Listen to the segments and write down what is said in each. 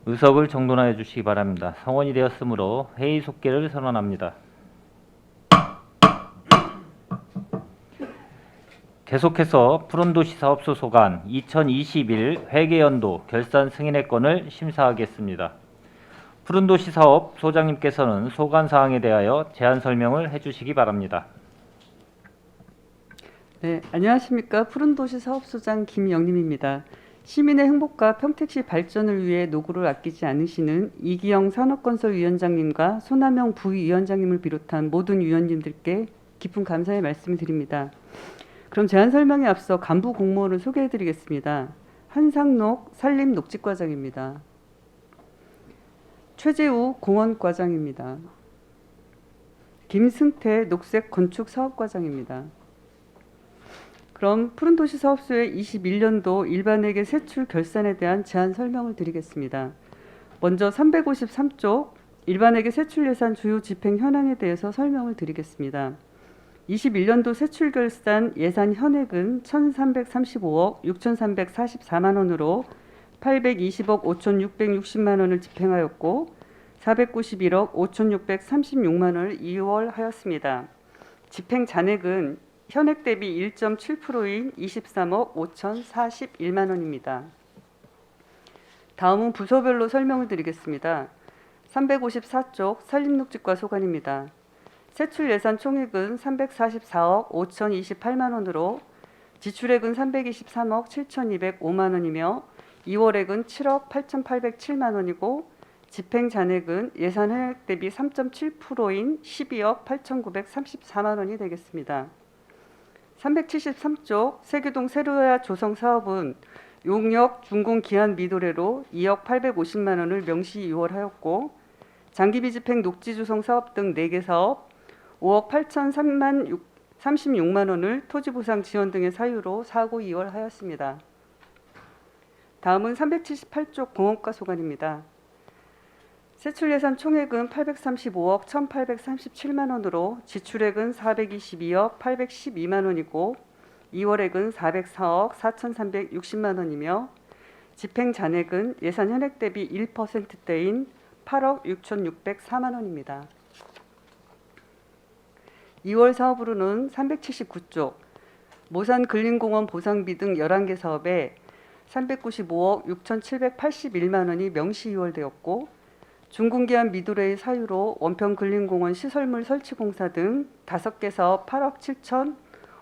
의석을 정돈하여 주시기 바랍니다. 성원이 되었으므로 회의 속개를 선언합니다. 계속해서 푸른도시사업소 소관 2021 회계연도 결산 승인의 건을 심사하겠습니다. 푸른도시사업 소장님께서는 소관 사항에 대하여 제안 설명을 해주시기 바랍니다. 네, 안녕하십니까. 푸른도시 사업소장 김영림입니다. 시민의 행복과 평택시 발전을 위해 노고를 아끼지 않으시는 이기영 산업건설위원장님과 손남영 부위원장님을 비롯한 모든 위원님들께 깊은 감사의 말씀을 드립니다. 그럼 제안 설명에 앞서 간부 공무원을 소개해드리겠습니다. 한상록 산림녹지과장입니다. 최재우 공원과장입니다. 김승태 녹색건축사업과장입니다. 그럼 푸른도시 사업소의 21년도 일반회계 세출 결산에 대한 제안 설명을 드리겠습니다. 먼저 353쪽 일반회계 세출 예산 주요 집행 현황에 대해서 설명을 드리겠습니다. 21년도 세출 결산 예산 현액은 1,335억 6,344만 원으로 820억 5,660만 원을 집행하였고 491억 5,636만 원을 이월하였습니다. 집행 잔액은 현액 대비 1.7%인 23억 5,041만 원입니다. 다음은 부서별로 설명을 드리겠습니다. 354쪽 산림녹지과 소관입니다. 세출 예산 총액은 344억 5,028만 원으로 지출액은 323억 7,205만 원이며 이월액은 7억 8,807만 원이고 집행 잔액은 예산 현액 대비 3.7%인 12억 8,934만 원이 되겠습니다. 373쪽 세교동 세로야 조성 사업은 용역 준공 기한 미도래로 2억 850만 원을 명시 이월하였고 장기비 집행 녹지 조성 사업 등 4개 사업 5억 8,036만 원을 토지 보상 지원 등의 사유로 사고 이월하였습니다. 다음은 378쪽 공원과 소관입니다. 세출 예산 총액은 835억 1,837만 원으로 지출액은 422억 812만 원이고 이월액은 404억 4,360만 원이며 집행 잔액은 예산 현액 대비 1%대인 8억 6,604만 원입니다. 2월 사업으로는 379쪽 모산 근린공원 보상비 등 11개 사업에 395억 6,781만 원이 명시 이월되었고 준공기한 미도래의 사유로 원평 근린공원 시설물 설치 공사 등 5개 사업 8억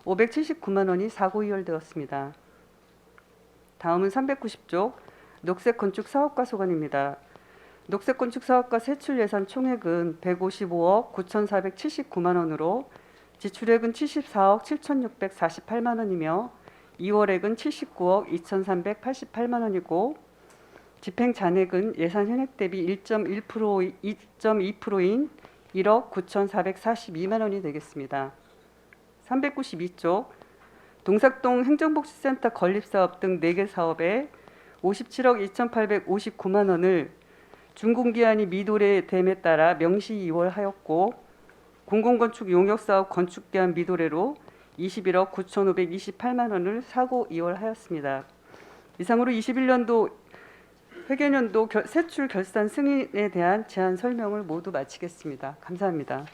7,579만 원이 사고 이월되었습니다. 다음은 390쪽 녹색건축사업과 소관입니다. 녹색건축사업과 세출 예산 총액은 155억 9,479만 원으로 지출액은 74억 7,648만 원이며 이월액은 79억 2,388만 원이고 집행 잔액은 예산 현액 대비 2.2%인 1억 9,442만 원이 되겠습니다. 392쪽 동삭동 행정복지센터 건립사업 등 4개 사업에 57억 2,859만 원을 준공기한이 미도래됨에 따라 명시 이월하였고 공공건축 용역사업 건축기한 미도래로 21억 9,528만 원을 사고 이월하였습니다. 이상으로 21년도 회계연도 세출 결산 승인에 대한 제안 설명을 모두 마치겠습니다. 감사합니다.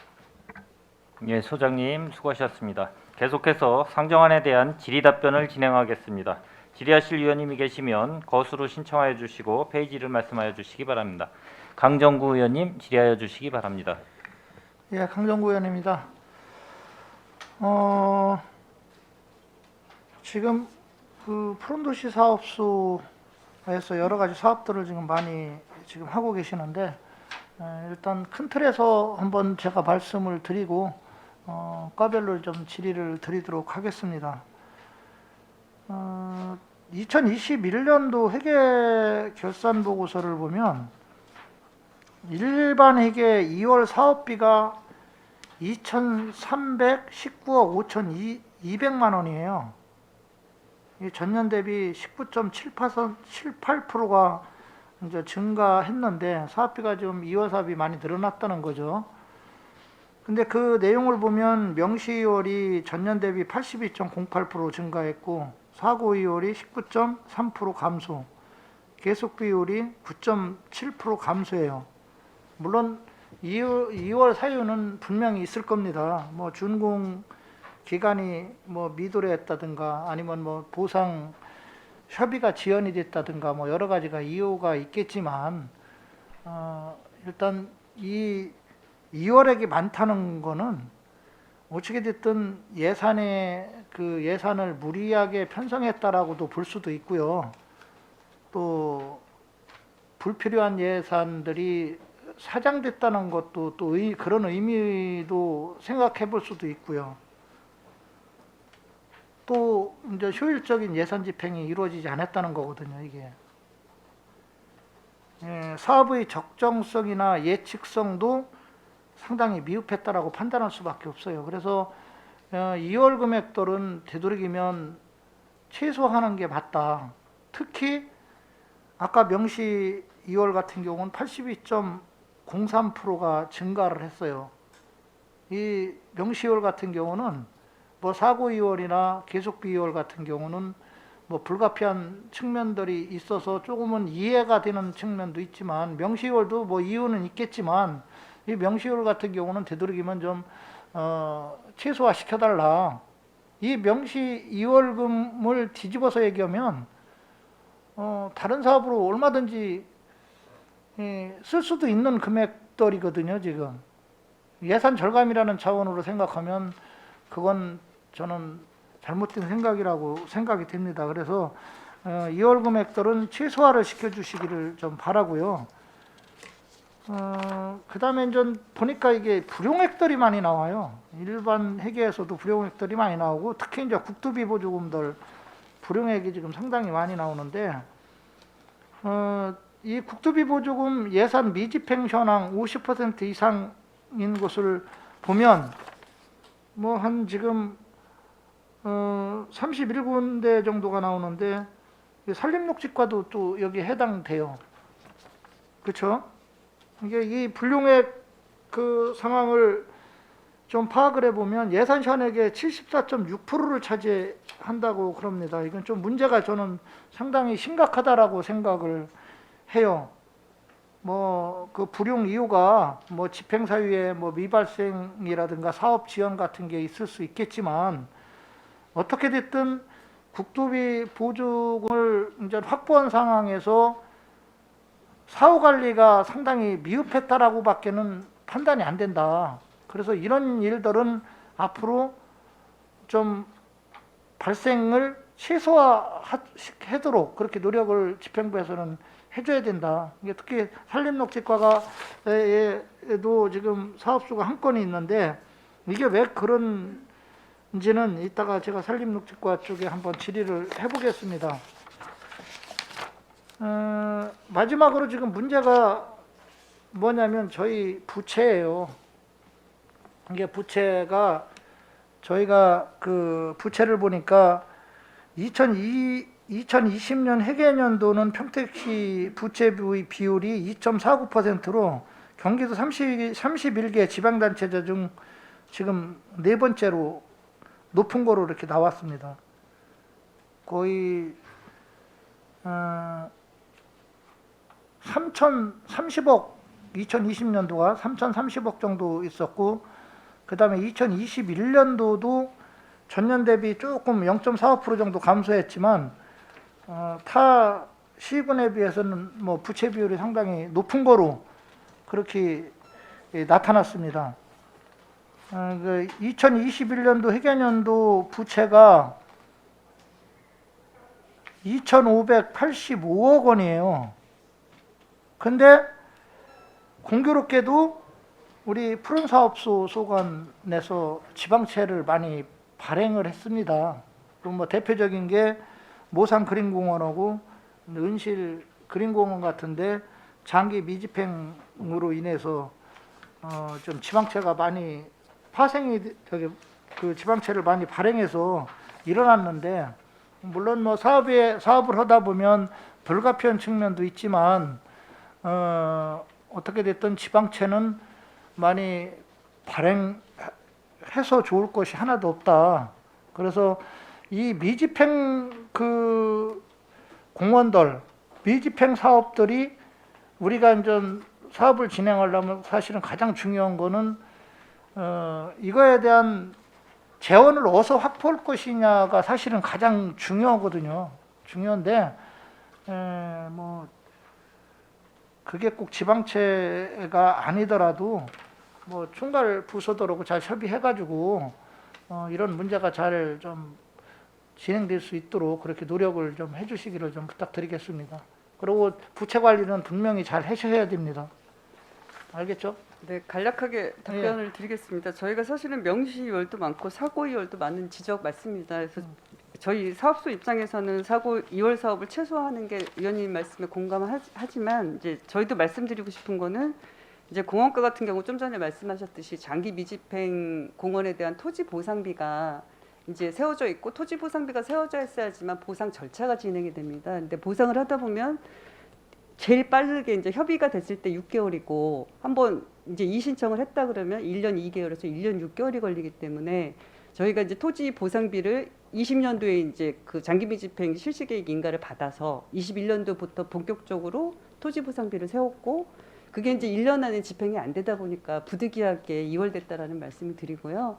예, 소장님 수고하셨습니다. 계속해서 상정안에 대한 질의 답변을 진행하겠습니다. 질의하실 위원님이 계시면 거수로 신청하여 주시고 페이지를 말씀하여 주시기 바랍니다. 강정구 의원님 질의하여 주시기 바랍니다. 예, 강정구 의원입니다. 지금 그 푸른도시 사업소에서 여러 가지 사업들을 지금 많이 지금 하고 계시는데 일단 큰 틀에서 한번 제가 말씀을 드리고 과별로 좀 질의를 드리도록 하겠습니다. 2021년도 회계 결산 보고서를 보면 일반 회계 2월 사업비가 2,319억 5,200만 원이에요. 전년 대비 19.78%가 이제 증가했는데 사업비가 지금 2월 사업이 많이 늘어났다는 거죠. 근데 그 내용을 보면 명시이월이 전년 대비 82.08% 증가했고 사고이월이 19.3% 감소, 계속 비율이 9.7% 감소해요. 물론 2월 사유는 분명히 있을 겁니다. 뭐 준공 기간이 뭐 미도래했다든가 아니면 뭐 보상 협의가 지연이 됐다든가 뭐 여러 가지가 이유가 있겠지만 일단 이 2월액이 많다는 거는 어떻게 됐든 예산을 무리하게 편성했다라고도 볼 수도 있고요. 또 불필요한 예산들이 사장됐다는 것도 또 그런 의미도 생각해 볼 수도 있고요. 또 이제 효율적인 예산 집행이 이루어지지 않았다는 거거든요, 이게. 사업의 적정성이나 예측성도 상당히 미흡했다라고 판단할 수밖에 없어요. 그래서 2월 금액들은 되도록이면 최소화하는 게 맞다. 특히 아까 명시 2월 같은 경우는 82.03%가 증가를 했어요. 이 명시 2월 같은 경우는 뭐 사고 2월이나 계속비 2월 같은 경우는 뭐 불가피한 측면들이 있어서 조금은 이해가 되는 측면도 있지만 명시 2월도 뭐 이유는 있겠지만 이 명시 2월 같은 경우는 되도록이면 좀 최소화 시켜달라. 이 명시 2월금을 뒤집어서 얘기하면 다른 사업으로 얼마든지 쓸 수도 있는 금액들이거든요. 지금 예산 절감이라는 차원으로 생각하면 그건 저는 잘못된 생각이라고 생각이 됩니다. 그래서 2월 금액들은 최소화를 시켜주시기를 좀 바라고요. 그 다음에 이제 보니까 이게 불용액들이 많이 나와요. 일반 회계에서도 불용액들이 많이 나오고 특히 이제 국토비 보조금들 불용액이 지금 상당히 많이 나오는데 이 국토비 보조금 예산 미집행 현황 50% 이상인 것을 보면 뭐 한 지금 31군데 정도가 나오는데 산림녹지과도 또 여기에 해당돼요. 그렇죠? 이게 이 불용액 그 상황을 좀 파악을 해보면 예산 현액의 74.6%를 차지한다고 그럽니다. 이건 좀 문제가 저는 상당히 심각하다라고 생각을 해요. 뭐 그 불용 이유가 뭐 집행 사유에 뭐 미발생이라든가 사업 지연 같은 게 있을 수 있겠지만 어떻게 됐든 국토비 보조금을 이제 확보한 상황에서 사후 관리가 상당히 미흡했다라고밖에는 판단이 안 된다. 그래서 이런 일들은 앞으로 좀 발생을 최소화하도록 그렇게 노력을 집행부에서는 해줘야 된다. 이게 특히 산림녹지과가에도 지금 사업수가 한 건이 있는데 이게 왜 그런지는 이따가 제가 산림녹지과 쪽에 한번 질의를 해보겠습니다. 마지막으로 지금 문제가 뭐냐면 저희 부채예요. 이게 부채가 저희가 그 부채를 보니까 2020년 회계연도는 평택시 부채의 비율이 2.49%로 경기도 31개 지방단체제 중 지금 네 번째로 높은 거로 이렇게 나왔습니다. 거의 3,030억 2020년도가 3,030억 정도 있었고 그 다음에 2021년도도 전년 대비 조금 0.45% 정도 감소했지만 타 시군에 비해서는 뭐 부채 비율이 상당히 높은 거로 그렇게 나타났습니다. 2021년도 회계연도 부채가 2,585억 원이에요. 근데 공교롭게도 우리 푸른사업소 소관에서 지방채를 많이 발행을 했습니다. 그럼 뭐 대표적인 게 모산 그린공원하고 은실 그린공원 같은데 장기 미집행으로 인해서 좀 지방채가 많이 그 지방채를 많이 발행해서 일어났는데 물론 뭐 사업을 하다 보면 불가피한 측면도 있지만 어떻게 됐든 지방채는 많이 발행해서 좋을 것이 하나도 없다. 그래서 이 미집행 그 공원들 미집행 사업들이 우리가 이제 사업을 진행하려면 사실은 가장 중요한 거는 이거에 대한 재원을 어디서 확보할 것이냐가 사실은 가장 중요하거든요. 중요한데 뭐 그게 꼭 지방채가 아니더라도 뭐 총괄 부서들하고 잘 협의해가지고 이런 문제가 잘 좀 진행될 수 있도록 그렇게 노력을 좀 해주시기를 좀 부탁드리겠습니다. 그리고 부채 관리는 분명히 잘 하셔야 됩니다. 알겠죠? 네, 간략하게 답변을 드리겠습니다. 저희가 사실은 명시이월도 많고 사고이월도 많은 지적 맞습니다. 그래서 저희 사업소 입장에서는 사고 2월 사업을 최소화하는 게 위원님 말씀에 공감하지만 이제 저희도 말씀드리고 싶은 거는 이제 공원가 같은 경우 좀 전에 말씀하셨듯이 장기 미집행 공원에 대한 토지 보상비가 이제 세워져 있고 토지 보상비가 세워져 있어야지만 보상 절차가 진행이 됩니다. 근데 보상을 하다 보면 제일 빠르게 이제 협의가 됐을 때 6개월이고 한번 이제 이의신청을 했다 그러면 1년 2개월에서 1년 6개월이 걸리기 때문에 저희가 이제 토지 보상비를 20년도에 이제 그 장기 미집행 실시 계획 인가를 받아서 21년도부터 본격적으로 토지 보상비를 세웠고 그게 이제 1년 안에 집행이 안 되다 보니까 부득이하게 2월 됐다라는 말씀을 드리고요.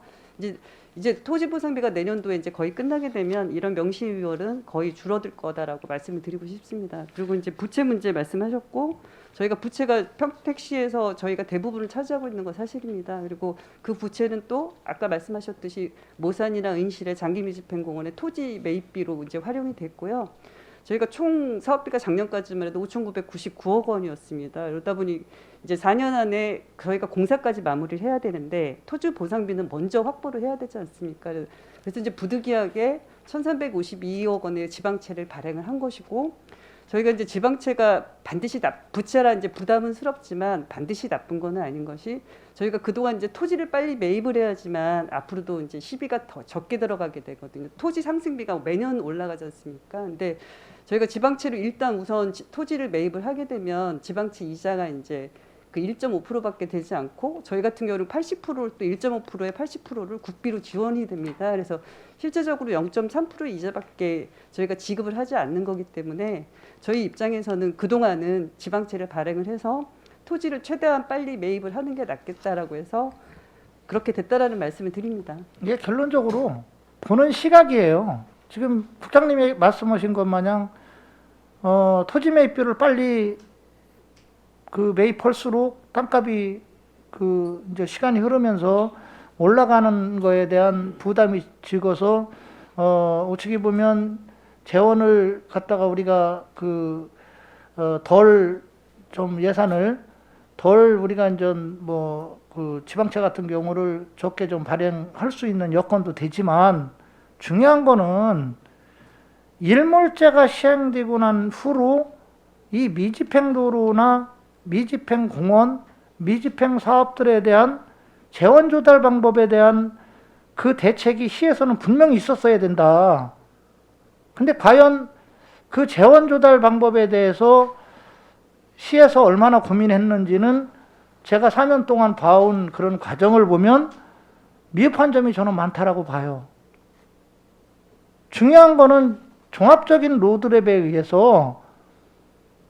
이제 토지 보상비가 내년도에 이제 거의 끝나게 되면 이런 명시이월은 거의 줄어들 거다라고 말씀을 드리고 싶습니다. 그리고 이제 부채 문제 말씀하셨고 저희가 부채가 평택시에서 저희가 대부분을 차지하고 있는 거 사실입니다. 그리고 그 부채는 또 아까 말씀하셨듯이 모산이나 은실의 장기미집행공원의 토지 매입비로 이제 활용이 됐고요. 저희가 총 사업비가 작년까지만 해도 5,999억 원이었습니다. 그러다 보니 이제 4년 안에 저희가 공사까지 마무리를 해야 되는데 토지 보상비는 먼저 확보를 해야 되지 않습니까? 그래서 이제 부득이하게 1,352억 원의 지방채를 발행을 한 것이고 저희가 이제 지방채가 반드시 부채라 이제 부담은스럽지만 반드시 나쁜 거는 아닌 것이 저희가 그동안 이제 토지를 빨리 매입을 해야지만 앞으로도 이제 시비가 더 적게 들어가게 되거든요. 토지 상승비가 매년 올라가지 않습니까? 근데 저희가 지방채로 일단 우선 토지를 매입을 하게 되면 지방채 이자가 이제 그 1.5%밖에 되지 않고 저희 같은 경우는 80%를 또 1.5%에 80%를 국비로 지원이 됩니다. 그래서 실제적으로 0.3% 이자밖에 저희가 지급을 하지 않는 거기 때문에 저희 입장에서는 그동안은 지방채를 발행을 해서 토지를 최대한 빨리 매입을 하는 게 낫겠다라고 해서 그렇게 됐다라는 말씀을 드립니다. 이게 결론적으로 보는 시각이에요. 지금 국장님이 말씀하신 것 마냥 토지 매입비를 빨리 그 매입할수록 땅값이 그 이제 시간이 흐르면서 올라가는 거에 대한 부담이 적어서 어떻게 보면 재원을 갖다가 우리가 그 덜 좀 예산을 덜 우리가 이제 뭐 그 지방채 같은 경우를 적게 좀 발행할 수 있는 여건도 되지만 중요한 거는 일몰제가 시행되고 난 후로 이 미집행도로나 미집행공원, 미집행사업들에 대한 재원 조달 방법에 대한 그 대책이 시에서는 분명히 있었어야 된다. 근데 과연 그 재원 조달 방법에 대해서 시에서 얼마나 고민했는지는 제가 4년 동안 봐온 그런 과정을 보면 미흡한 점이 저는 많다라고 봐요. 중요한 거는 종합적인 로드맵에 의해서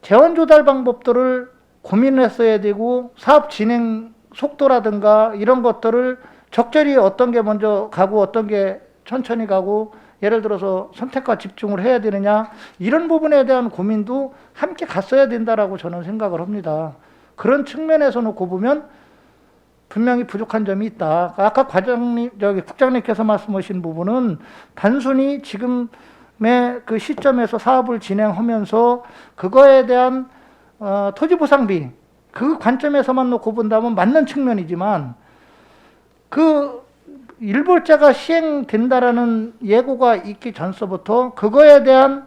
재원 조달 방법들을 고민했어야 되고 사업 진행 속도라든가 이런 것들을 적절히 어떤 게 먼저 가고 어떤 게 천천히 가고 예를 들어서 선택과 집중을 해야 되느냐 이런 부분에 대한 고민도 함께 갔어야 된다라고 저는 생각을 합니다. 그런 측면에서 놓고 보면 분명히 부족한 점이 있다. 아까 국장님께서 말씀하신 부분은 단순히 지금의 그 시점에서 사업을 진행하면서 그거에 대한 토지 보상비 그 관점에서만 놓고 본다면 맞는 측면이지만 그 일몰제가 시행된다라는 예고가 있기 전서부터 그거에 대한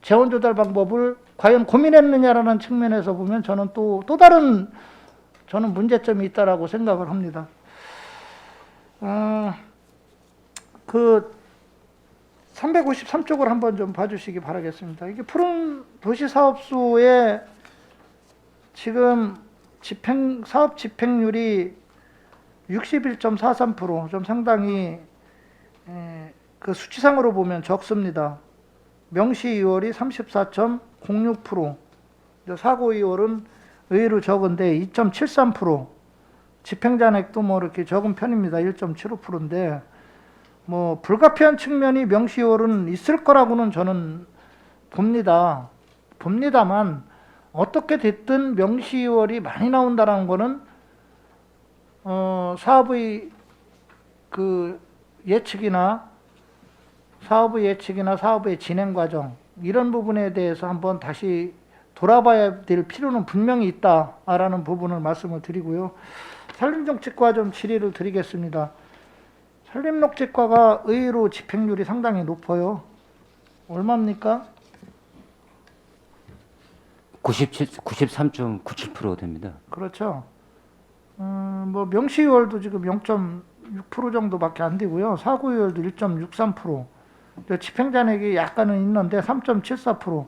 재원 조달 방법을 과연 고민했느냐라는 측면에서 보면 저는 또 다른 저는 문제점이 있다라고 생각을 합니다. 그 353쪽을 한번 좀 봐주시기 바라겠습니다. 이게 푸른 도시 사업소의 지금 사업 집행률이 61.43%, 좀 상당히 그 수치상으로 보면 적습니다. 명시 2월이 34.06%, 사고 2월은 의외로 적은데 2.73%, 집행잔액도 뭐 이렇게 적은 편입니다. 1.75%인데 뭐 불가피한 측면이 명시 2월은 있을 거라고는 저는 봅니다만 어떻게 됐든 명시 2월이 많이 나온다는 거는 사업의 그 사업의 진행 과정 이런 부분에 대해서 한번 다시 돌아봐야 될 필요는 분명히 있다라는 부분을 말씀을 드리고요. 산림정책과 좀 질의를 드리겠습니다. 산림녹지과가 의외로 집행률이 상당히 높아요. 얼마입니까? 93.97% 됩니다. 그렇죠. 뭐 명시유월도 지금 0.6% 정도밖에 안 되고요. 사고유월도 1.63%. 집행잔액이 약간은 있는데 3.74%.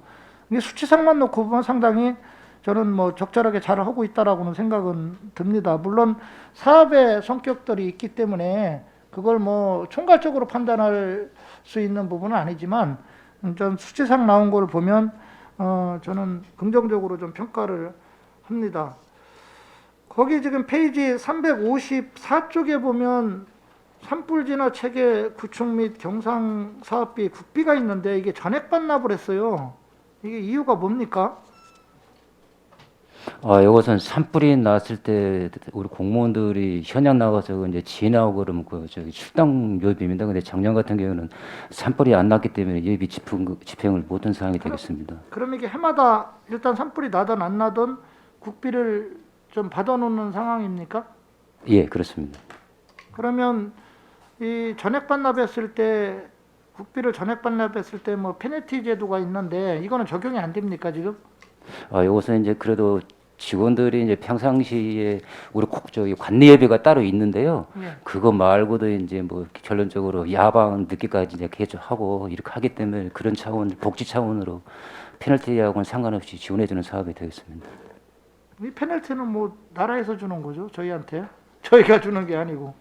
이게 수치상만 놓고 보면 상당히 저는 뭐 적절하게 잘 하고 있다라고는 생각은 듭니다. 물론 사업의 성격들이 있기 때문에 그걸 뭐 총괄적으로 판단할 수 있는 부분은 아니지만 좀 수치상 나온 걸 보면 저는 긍정적으로 좀 평가를 합니다. 거기 지금 페이지 354쪽에 보면 산불진화 체계 구축 및 경상 사업비 국비가 있는데 이게 전액 반납을 했어요. 이게 이유가 뭡니까? 이것은 산불이 났을 때 우리 공무원들이 현장 나가서 이제 지나고 그러면 저기 출당 요비입니다. 근데 작년 같은 경우는 산불이 안 났기 때문에 예비 집행을 못한 상황이 되겠습니다. 그럼 이게 해마다 일단 산불이 나든 안 나든 국비를 좀 받아놓는 상황입니까? 예, 그렇습니다. 그러면 이 전액 반납했을 때 국비를 전액 반납했을 때 뭐 페널티 제도가 있는데 이거는 적용이 안 됩니까 지금? 이것은 이제 그래도 직원들이 이제 평상시에 우리 저기 관리 예배가 따로 있는데요. 예. 그거 말고도 이제 뭐 결론적으로 야방 늦게까지 이제 개조하고 이렇게 하기 때문에 그런 차원 복지 차원으로 페널티하고는 상관없이 지원해주는 사업이 되겠습니다. 이 페널티는 뭐 나라에서 주는 거죠 저희한테 저희가 주는 게 아니고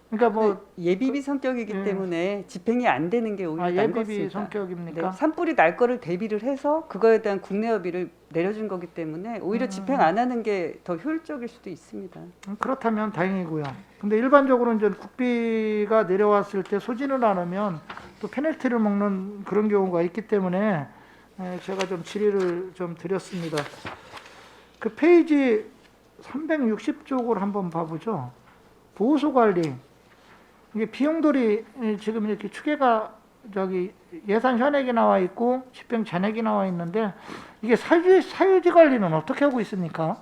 그러니까 뭐 예비비 성격이기 예. 때문에 집행이 안 되는 게 오히려 난 예비비 것입니다. 성격입니까? 네, 산불이 날 거를 대비를 해서 그거에 대한 국내여비를 내려준 거기 때문에 오히려 집행 안 하는 게 더 효율적일 수도 있습니다. 그렇다면 다행이고요. 근데 일반적으로 이제 국비가 내려왔을 때 소진을 안 하면 또 페널티를 먹는 그런 경우가 있기 때문에 제가 좀 질의를 좀 드렸습니다. 그 페이지 360쪽을 한번 봐보죠. 보호소 관리. 이게 비용들이 지금 이렇게 추계가 저기 예산 현액이 나와 있고 집행 잔액이 나와 있는데 이게 사유지 관리는 어떻게 하고 있습니까?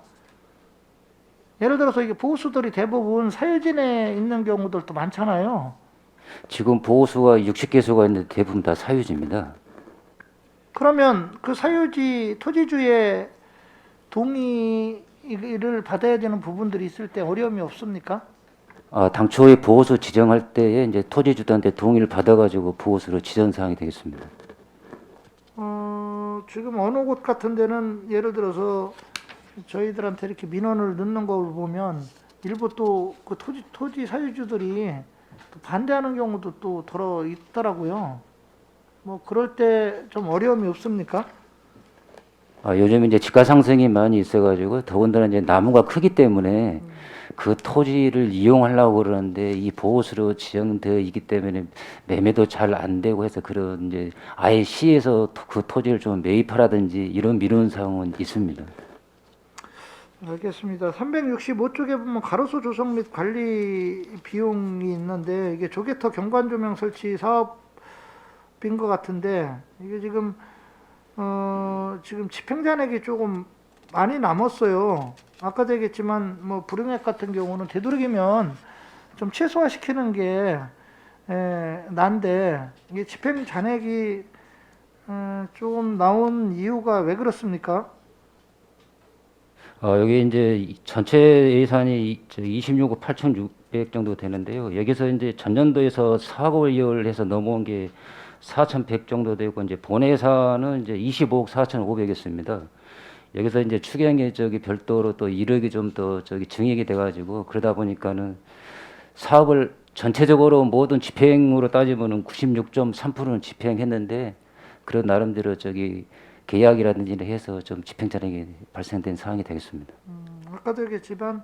예를 들어서 이게 보호소들이 대부분 사유지 내에 있는 경우들도 많잖아요. 지금 보호수가 60개소가 있는데 대부분 다 사유지입니다. 그러면 그 사유지 토지주의 동의를 받아야 되는 부분들이 있을 때 어려움이 없습니까? 당초에 보호소 지정할 때에 이제 토지주단한테 동의를 받아가지고 보호소로 지정 사항이 되겠습니다. 지금 어느 곳 같은 데는 예를 들어서 저희들한테 이렇게 민원을 넣는 걸 보면 일부 또 그 토지 사유주들이 또 반대하는 경우도 또 들어 있더라고요. 뭐 그럴 때 좀 어려움이 없습니까? 요즘 이제 집가 상승이 많이 있어가지고 더군다나 이제 나무가 크기 때문에 그 토지를 이용하려고 그러는데 이 보호수로 지정되어 있기 때문에 매매도 잘 안 되고 해서 그런 이제 아예 시에서 그 토지를 좀 매입하라든지 이런 미루는 사항은 있습니다. 알겠습니다. 365쪽에 보면 가로수 조성 및 관리 비용이 있는데 이게 조개터 경관 조명 설치 사업인 것 같은데 이게 지금 지금 집행잔액이 조금 많이 남았어요. 아까도 얘기했지만 뭐 불응액 같은 경우는 되도록이면 좀 최소화시키는 게 난데 이게 집행잔액이 조금 나온 이유가 왜 그렇습니까? 여기 이제 전체 예산이 26억 8,600 정도 되는데요. 여기서 이제 전년도에서 4억 이월해서 넘어온 게 4,100 정도 되고 이제 본회 예산은 이제 25억 4,500이었습니다. 여기서 이제 추경에 별도로 또 1억이 좀 더 증액이 돼가지고 그러다 보니까는 사업을 전체적으로 모든 집행으로 따지면은 96.3%는 집행했는데 그런 나름대로 계약이라든지 해서 좀 집행 잔액이 발생된 사항이 되겠습니다. 아까도 얘기했지만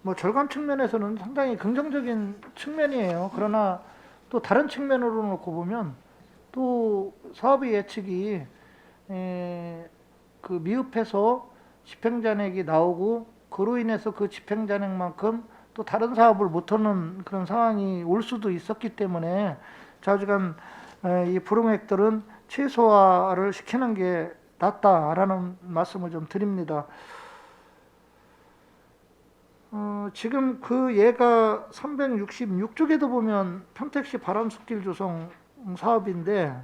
뭐 절감 측면에서는 상당히 긍정적인 측면이에요. 그러나 또 다른 측면으로 놓고 보면 또 사업의 예측이 그 미흡해서 집행잔액이 나오고 그로 인해서 그 집행잔액만큼 또 다른 사업을 못하는 그런 상황이 올 수도 있었기 때문에 좌우지간 이 불응액들은 최소화를 시키는 게 낫다라는 말씀을 좀 드립니다. 지금 그 예가 366쪽에도 보면 평택시 바람숲길 조성 사업인데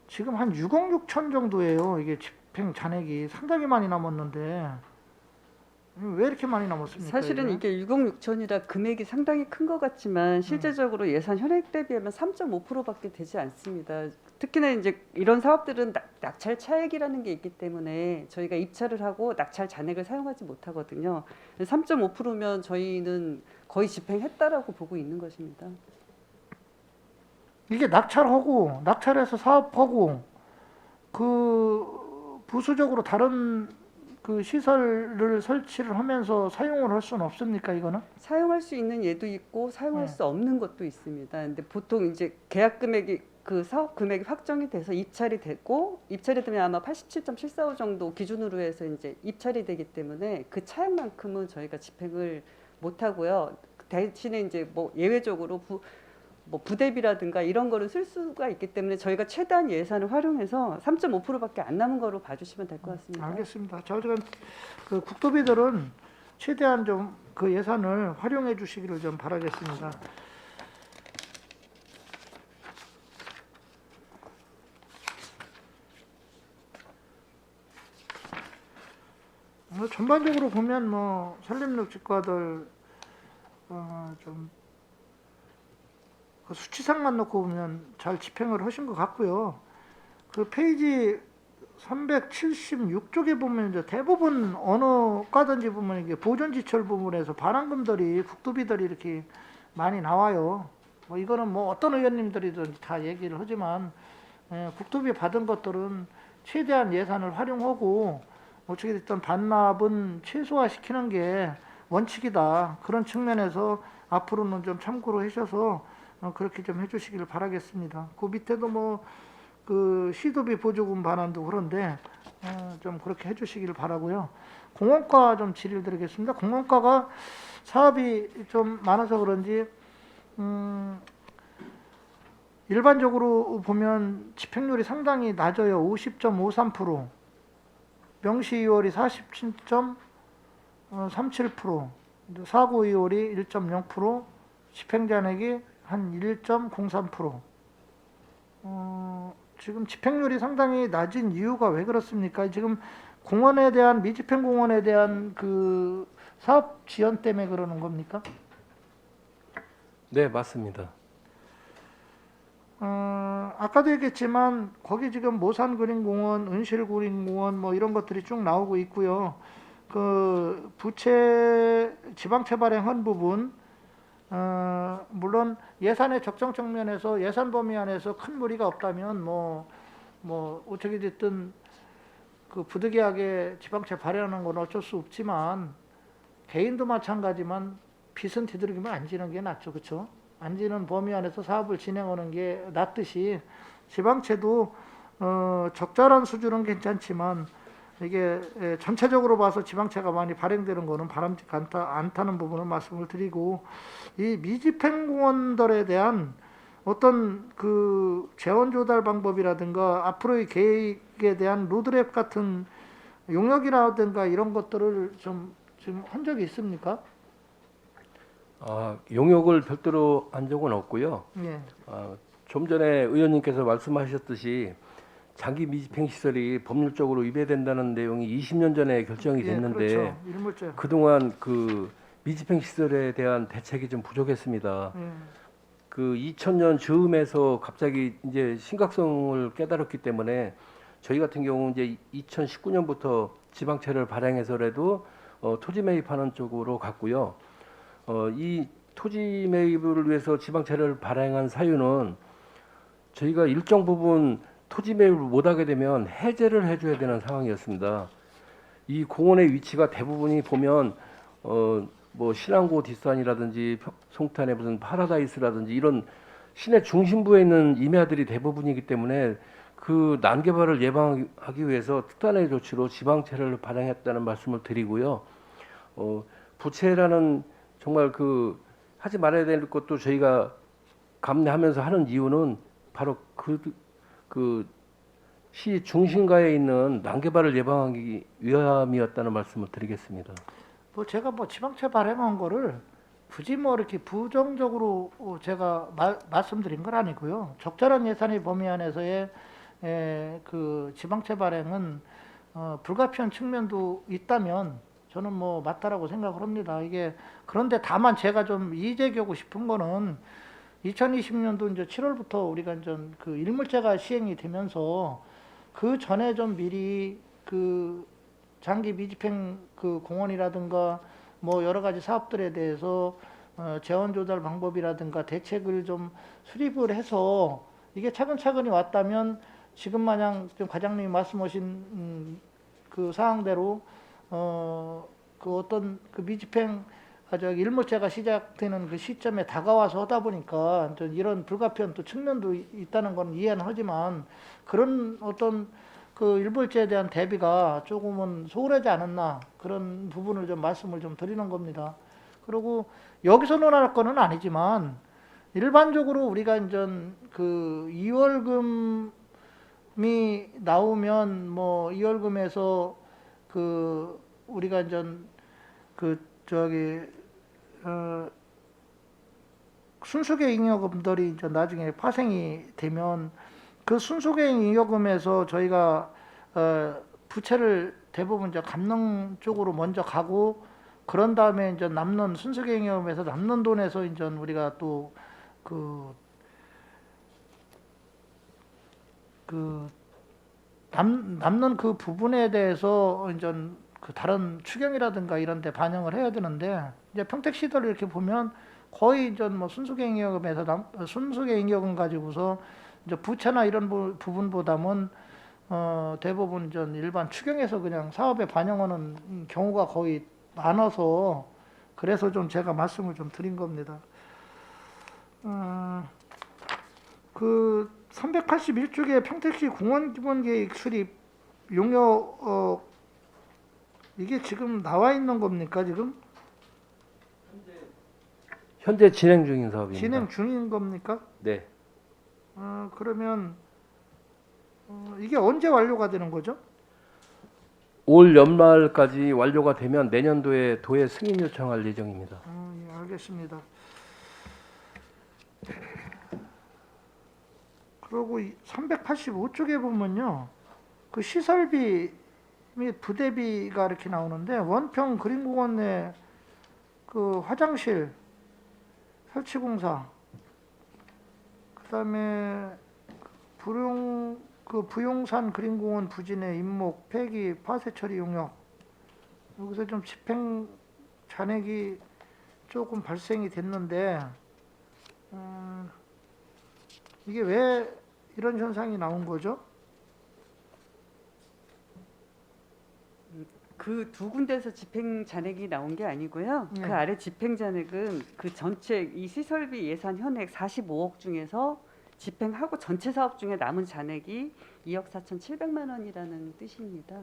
지금 한 6억 6천 정도예요. 이게 집행 잔액이 상당히 많이 남았는데 왜 이렇게 많이 남았습니까? 사실은 이게 6억 6천이라 금액이 상당히 큰 것 같지만 실제적으로 예산 현액 대비하면 3.5%밖에 되지 않습니다. 특히나 이제 이런 사업들은 낙찰 차액이라는 게 있기 때문에 저희가 입찰을 하고 낙찰 잔액을 사용하지 못하거든요. 3.5%면 저희는 거의 집행했다라고 보고 있는 것입니다. 이게 낙찰하고 낙찰해서 사업하고 그 부수적으로 다른 그 시설을 설치를 하면서 사용을 할 수는 없습니까, 이거는? 사용할 수 있는 예도 있고 사용할 수 없는 것도 있습니다. 근데 보통 이제 계약 금액이 그 사업 금액이 확정이 돼서 입찰이 됐고 입찰이 되면 아마 87.745 정도 기준으로 해서 이제 입찰이 되기 때문에 그 차액만큼은 저희가 집행을 못 하고요. 대신에 이제 뭐 예외적으로 뭐 부대비라든가 이런 거를 쓸 수가 있기 때문에 저희가 최대한 예산을 활용해서 3.5%밖에 안 남은 거로 봐주시면 될 것 같습니다. 알겠습니다. 좌우지간 그 국도비들은 최대한 좀 그 예산을 활용해 주시기를 좀 바라겠습니다. 전반적으로 보면 뭐 산림욕지과들 좀 그 수치상만 놓고 보면 잘 집행을 하신 것 같고요. 그 페이지 376쪽에 보면 이제 대부분 어느 과든지 보면 이게 보존지철 부분에서 반환금들이 국도비들이 이렇게 많이 나와요. 뭐 이거는 뭐 어떤 의원님들이든 다 얘기를 하지만 국도비 받은 것들은 최대한 예산을 활용하고 어떻게 됐든 반납은 최소화시키는 게 원칙이다. 그런 측면에서 앞으로는 좀 참고로 하셔서 그렇게 좀 해주시길 바라겠습니다. 그 밑에도 뭐 그 시도비 보조금 반환도 그런데 좀 그렇게 해주시길 바라고요. 공원과 좀 질의를 드리겠습니다. 공원과가 사업이 좀 많아서 그런지 일반적으로 보면 집행률이 상당히 낮아요. 50.53%, 명시이월이 47.37%, 사고이월이 1.0%, 집행잔액이 한 1.03%. 지금 집행률이 상당히 낮은 이유가 왜 그렇습니까? 지금 공원에 대한 미집행 공원에 대한 그 사업 지연 때문에 그러는 겁니까? 네, 맞습니다. 아까도 얘기했지만 거기 지금 모산그린공원, 은실그린공원 뭐 이런 것들이 쭉 나오고 있고요. 그 부채 지방채 발행한 부분 물론 예산의 적정 측면에서 예산 범위 안에서 큰 무리가 없다면 뭐 어떻게 됐든 그 부득이하게 지방채 발행하는 건 어쩔 수 없지만 개인도 마찬가지만 빚은 뒤들기면 안 지는 게 낫죠, 그렇죠? 안 지는 범위 안에서 사업을 진행하는 게 낫듯이 지방채도 적절한 수준은 괜찮지만 이게 전체적으로 봐서 지방채가 많이 발행되는 거는 바람직하지 않다는 부분을 말씀을 드리고, 이 미집행공원들에 대한 어떤 그 재원 조달 방법이라든가 앞으로의 계획에 대한 로드맵 같은 용역이라든가 이런 것들을 좀 지금 한 적이 있습니까? 용역을 별도로 한 적은 없고요. 예. 좀 전에 의원님께서 말씀하셨듯이 장기 미집행 시설이 법률적으로 위배된다는 내용이 20년 전에 결정이 됐는데 그렇죠. 일몰제. 그동안 그 미집행 시설에 대한 대책이 좀 부족했습니다. 예. 그 2000년 즈음에서 갑자기 이제 심각성을 깨달았기 때문에 저희 같은 경우 이제 2019년부터 지방채를 발행해서라도 토지 매입하는 쪽으로 갔고요. 이 토지 매입을 위해서 지방채를 발행한 사유는 저희가 일정 부분 토지 매입을 못하게 되면 해제를 해줘야 되는 상황이었습니다. 이 공원의 위치가 대부분이 보면 뭐 신안고 뒷산이라든지 송탄의 무슨 파라다이스라든지 이런 시내 중심부에 있는 임야들이 대부분이기 때문에 그 난개발을 예방하기 위해서 특단의 조치로 지방채를 발행했다는 말씀을 드리고요. 부채라는 정말 그 하지 말아야 될 것도 저희가 감내하면서 하는 이유는 바로 그 시 중심가에 있는 난개발을 예방하기 위함이었다는 말씀을 드리겠습니다. 뭐 제가 뭐 지방채 발행한 거를 굳이 뭐 이렇게 부정적으로 제가 말씀드린 건 아니고요. 적절한 예산의 범위 안에서의 그 지방채 발행은 불가피한 측면도 있다면 저는 뭐 맞다라고 생각을 합니다. 이게 그런데 다만 제가 좀 이제기하고 싶은 거는 2020년도 이제 7월부터 우리가 이제 그 일몰제가 시행이 되면서 그 전에 좀 미리 그 장기 미집행 그 공원이라든가 뭐 여러 가지 사업들에 대해서 재원 조달 방법이라든가 대책을 좀 수립을 해서 이게 차근차근히 왔다면 지금 마냥 좀 과장님이 말씀하신 그 사항대로 그 어떤 그 미집행 일몰제가 시작되는 그 시점에 다가와서 하다 보니까 이런 불가피한 또 측면도 있다는 건 이해는 하지만 그런 어떤 그 일몰제에 대한 대비가 조금은 소홀하지 않았나 그런 부분을 좀 말씀을 좀 드리는 겁니다. 그리고 여기서 논할 거는 아니지만 일반적으로 우리가 이제 그 2월금이 나오면 뭐 2월금에서 그 우리가 이제 그 저기 순수계 잉여금들이 이제 나중에 파생이 되면 그 순수계 잉여금에서 저희가 부채를 대부분 이제 갚는 쪽으로 먼저 가고 그런 다음에 이제 남는 순수계 잉여금에서 남는 돈에서 이제 우리가 또 남는 그 부분에 대해서 이제 그 다른 추경이라든가 이런 데 반영을 해야 되는데 이제 평택시들 이렇게 보면 거의 이제 뭐 순수계 잉여금 가지고서 이제 부채나 이런 부분보다는 대부분 이제 일반 추경에서 그냥 사업에 반영하는 경우가 거의 많아서 그래서 좀 제가 말씀을 좀 드린 겁니다. 그 381쪽에 평택시 공원 기본 계획 수립 용역 이게 지금 나와 있는 겁니까 지금? 현재 진행 중인 사업입니다. 진행 중인 겁니까? 네. 그러면 이게 언제 완료가 되는 거죠? 올 연말까지 완료가 되면 내년도에 도에 승인 요청할 예정입니다. 예, 알겠습니다. 그리고 385쪽에 보면요, 그 시설비 및 부대비가 이렇게 나오는데 원평 그린공원 내 그 화장실 설치공사, 그다음에 부용산 그린공원 부진의 임목 폐기 파쇄 처리 용역 여기서 좀 집행 잔액이 조금 발생이 됐는데 이게 왜 이런 현상이 나온 거죠? 그 두 군데에서 집행 잔액이 나온 게 아니고요. 네. 그 아래 집행 잔액은 그 전체 이 시설비 예산 현액 45억 중에서 집행하고 전체 사업 중에 남은 잔액이 2억 4,700만 원이라는 뜻입니다.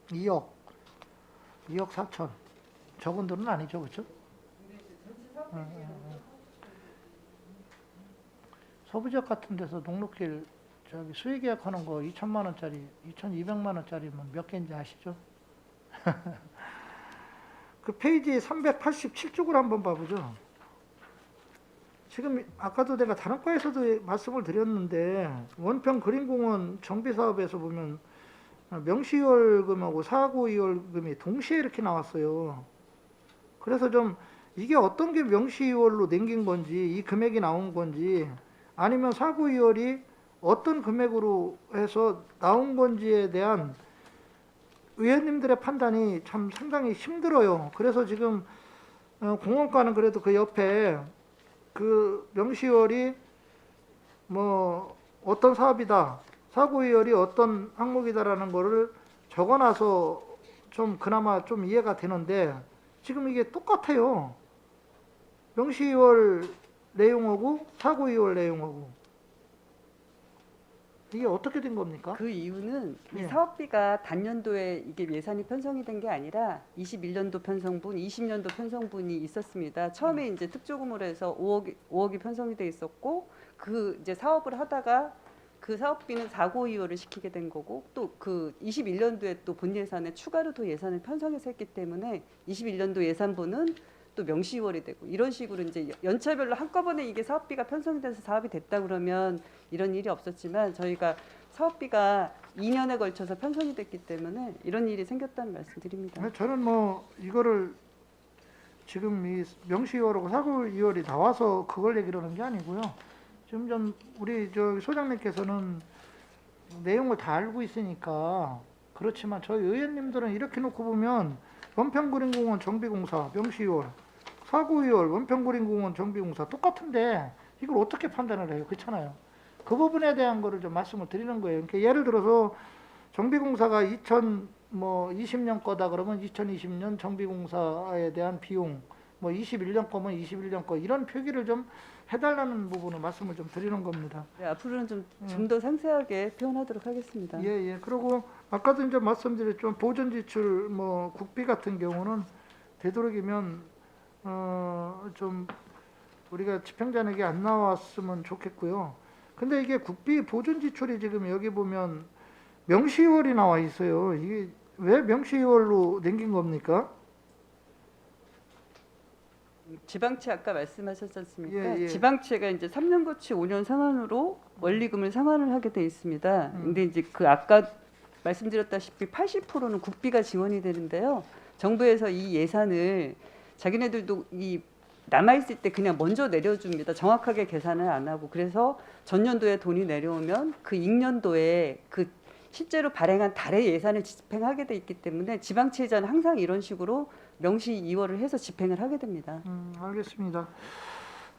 2억 4천 적은 돈은 아니죠, 그렇죠? 서부지역 같은 데서 녹록길 저기 수의 계약하는 거 2천만 원짜리, 2,200만 원짜리면 몇 개인지 아시죠? 그 페이지 387쪽을 한번 봐보죠. 지금 아까도 내가 다른 과에서도 말씀을 드렸는데 원평 그린공원 정비사업에서 보면 명시이월금하고 사고이월금이 동시에 이렇게 나왔어요. 그래서 좀 이게 어떤 게 명시이월로 남긴 건지 이 금액이 나온 건지 아니면 사고이월이 어떤 금액으로 해서 나온 건지에 대한 의원님들의 판단이 참 상당히 힘들어요. 그래서 지금 공원과는 그래도 그 옆에 그 명시월이 뭐 어떤 사업이다, 사고이월이 어떤 항목이다라는 거를 적어놔서 좀 그나마 좀 이해가 되는데 지금 이게 똑같아요. 명시이월 내용하고 사고이월 내용하고 이게 어떻게 된 겁니까? 그 이유는 이 예. 사업비가 단년도에 이게 예산이 편성이 된 게 아니라 21년도 편성분, 20년도 편성분이 있었습니다. 처음에 이제 특조금으로 해서 5억이 편성이 돼 있었고 그 이제 사업을 하다가 그 사업비는 4고2월을 시키게 된 거고 또 그 21년도에 또 본 예산에 추가로 더 예산을 편성해서 했기 때문에 21년도 예산분은 또 명시월이 되고 이런 식으로 이제 연차별로 한꺼번에 이게 사업비가 편성이 돼서 사업이 됐다 그러면 이런 일이 없었지만 저희가 사업비가 2년에 걸쳐서 편성이 됐기 때문에 이런 일이 생겼다는 말씀드립니다. 저는 뭐 이거를 지금 이 명시이월하고 사고이월이 나와서 그걸 얘기를 하는 게 아니고요. 지금 좀 우리 저 소장님께서는 내용을 다 알고 있으니까 그렇지만 저희 의원님들은 이렇게 놓고 보면 원평구림공원 정비공사 명시이월, 사고이월 원평구림공원 정비공사 똑같은데 이걸 어떻게 판단을 해요? 그렇잖아요. 그 부분에 대한 거를 좀 말씀을 드리는 거예요. 그러니까 예를 들어서 정비공사가 2020년 거다 그러면 2020년 정비공사에 대한 비용, 뭐 21년 거면 21년 거 이런 표기를 좀 해달라는 부분을 말씀을 좀 드리는 겁니다. 네, 앞으로는 좀 더 상세하게 표현하도록 하겠습니다. 예. 그리고 아까도 이제 말씀드렸지만 보전 지출 뭐 국비 같은 경우는 되도록이면 좀 우리가 집행자에게 안 나왔으면 좋겠고요. 근데 이게 국비 보전 지출이 지금 여기 보면 명시이월이 나와 있어요. 이게 왜 명시이월로 남긴 겁니까? 지방채 아까 말씀하셨지 않습니까? 예. 지방채가 이제 3년 거치 5년 상환으로 원리금을 상환을 하게 돼 있습니다. 근데 이제 그 아까 말씀드렸다시피 80%는 국비가 지원이 되는데요. 정부에서 이 예산을 자기네들도 이 남아 있을 때 그냥 먼저 내려줍니다. 정확하게 계산을 안 하고 그래서 전년도에 돈이 내려오면 그 익년도에 그 실제로 발행한 달의 예산을 집행하게 돼 있기 때문에 지방채자는 항상 이런 식으로 명시 2월을 해서 집행을 하게 됩니다. 알겠습니다.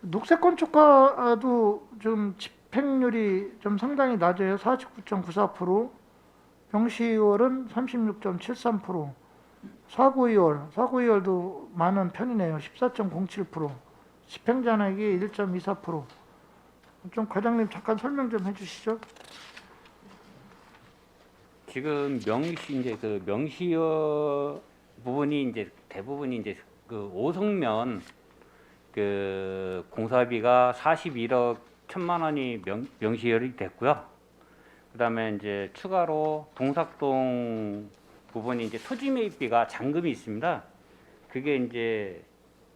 녹색 건축가도 좀 집행률이 좀 상당히 낮아요. 49.94%, 명시이월은 36.73%, 사고이월도 많은 편이네요. 14.07%, 집행잔액이 1.24%. 좀 과장님 잠깐 설명 좀 해주시죠. 지금 명시어 부분이 이제 대부분이 이제 그 오송면 그 공사비가 41억 1천만 원이 명시열이 됐고요. 그다음에 이제 추가로 동삭동 부분이 이제 토지 매입비가 잔금이 있습니다. 그게 이제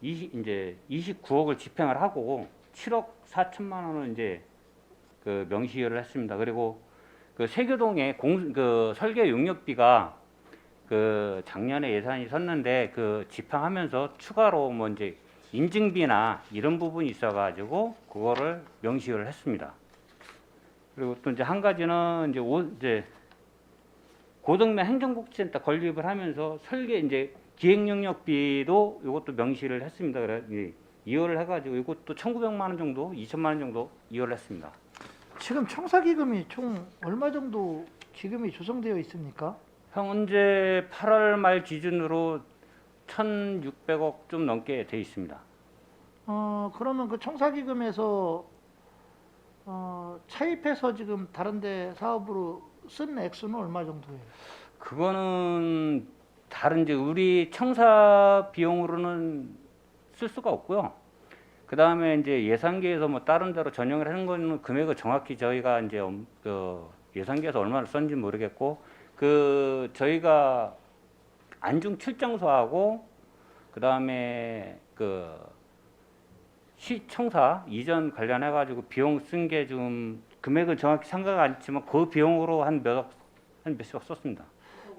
29억을 집행을 하고 7억 4천만 원을 이제 그 명시열을 했습니다. 그리고 그 세교동의 그 설계 용역비가 그 작년에 예산이 섰는데 그 집행하면서 추가로 뭐 이제 인증비나 이런 부분이 있어가지고 그거를 명시를 했습니다. 그리고 또 이제 한 가지는 이제 고덕면 행정복지센터 건립을 하면서 설계 이제 기획용역비도 이것도 명시를 했습니다. 그래 이월을 해가지고 이것도 1,900만 원 정도, 2천만 원 정도 이월을 했습니다. 지금 청사기금이 총 얼마 정도 기금이 조성되어 있습니까? 현재 8월 말 기준으로 1,600억 좀 넘게 돼 있습니다. 그러면 그 청사기금에서 차입해서 지금 다른데 사업으로 쓴 액수는 얼마 정도예요? 그거는 다른 이제 우리 청사 비용으로는 쓸 수가 없고요. 그 다음에 이제 예산계에서 뭐 다른 데로 전용을 하는 거는 금액을 정확히 저희가 이제 그 예산계에서 얼마를 썼는지 모르겠고 그 저희가 안중 출정소하고 그 다음에 그 시청사 이전 관련해 가지고 비용 쓴 게 좀 금액은 정확히 생각 안 했지만 그 비용으로 한 몇억 썼습니다.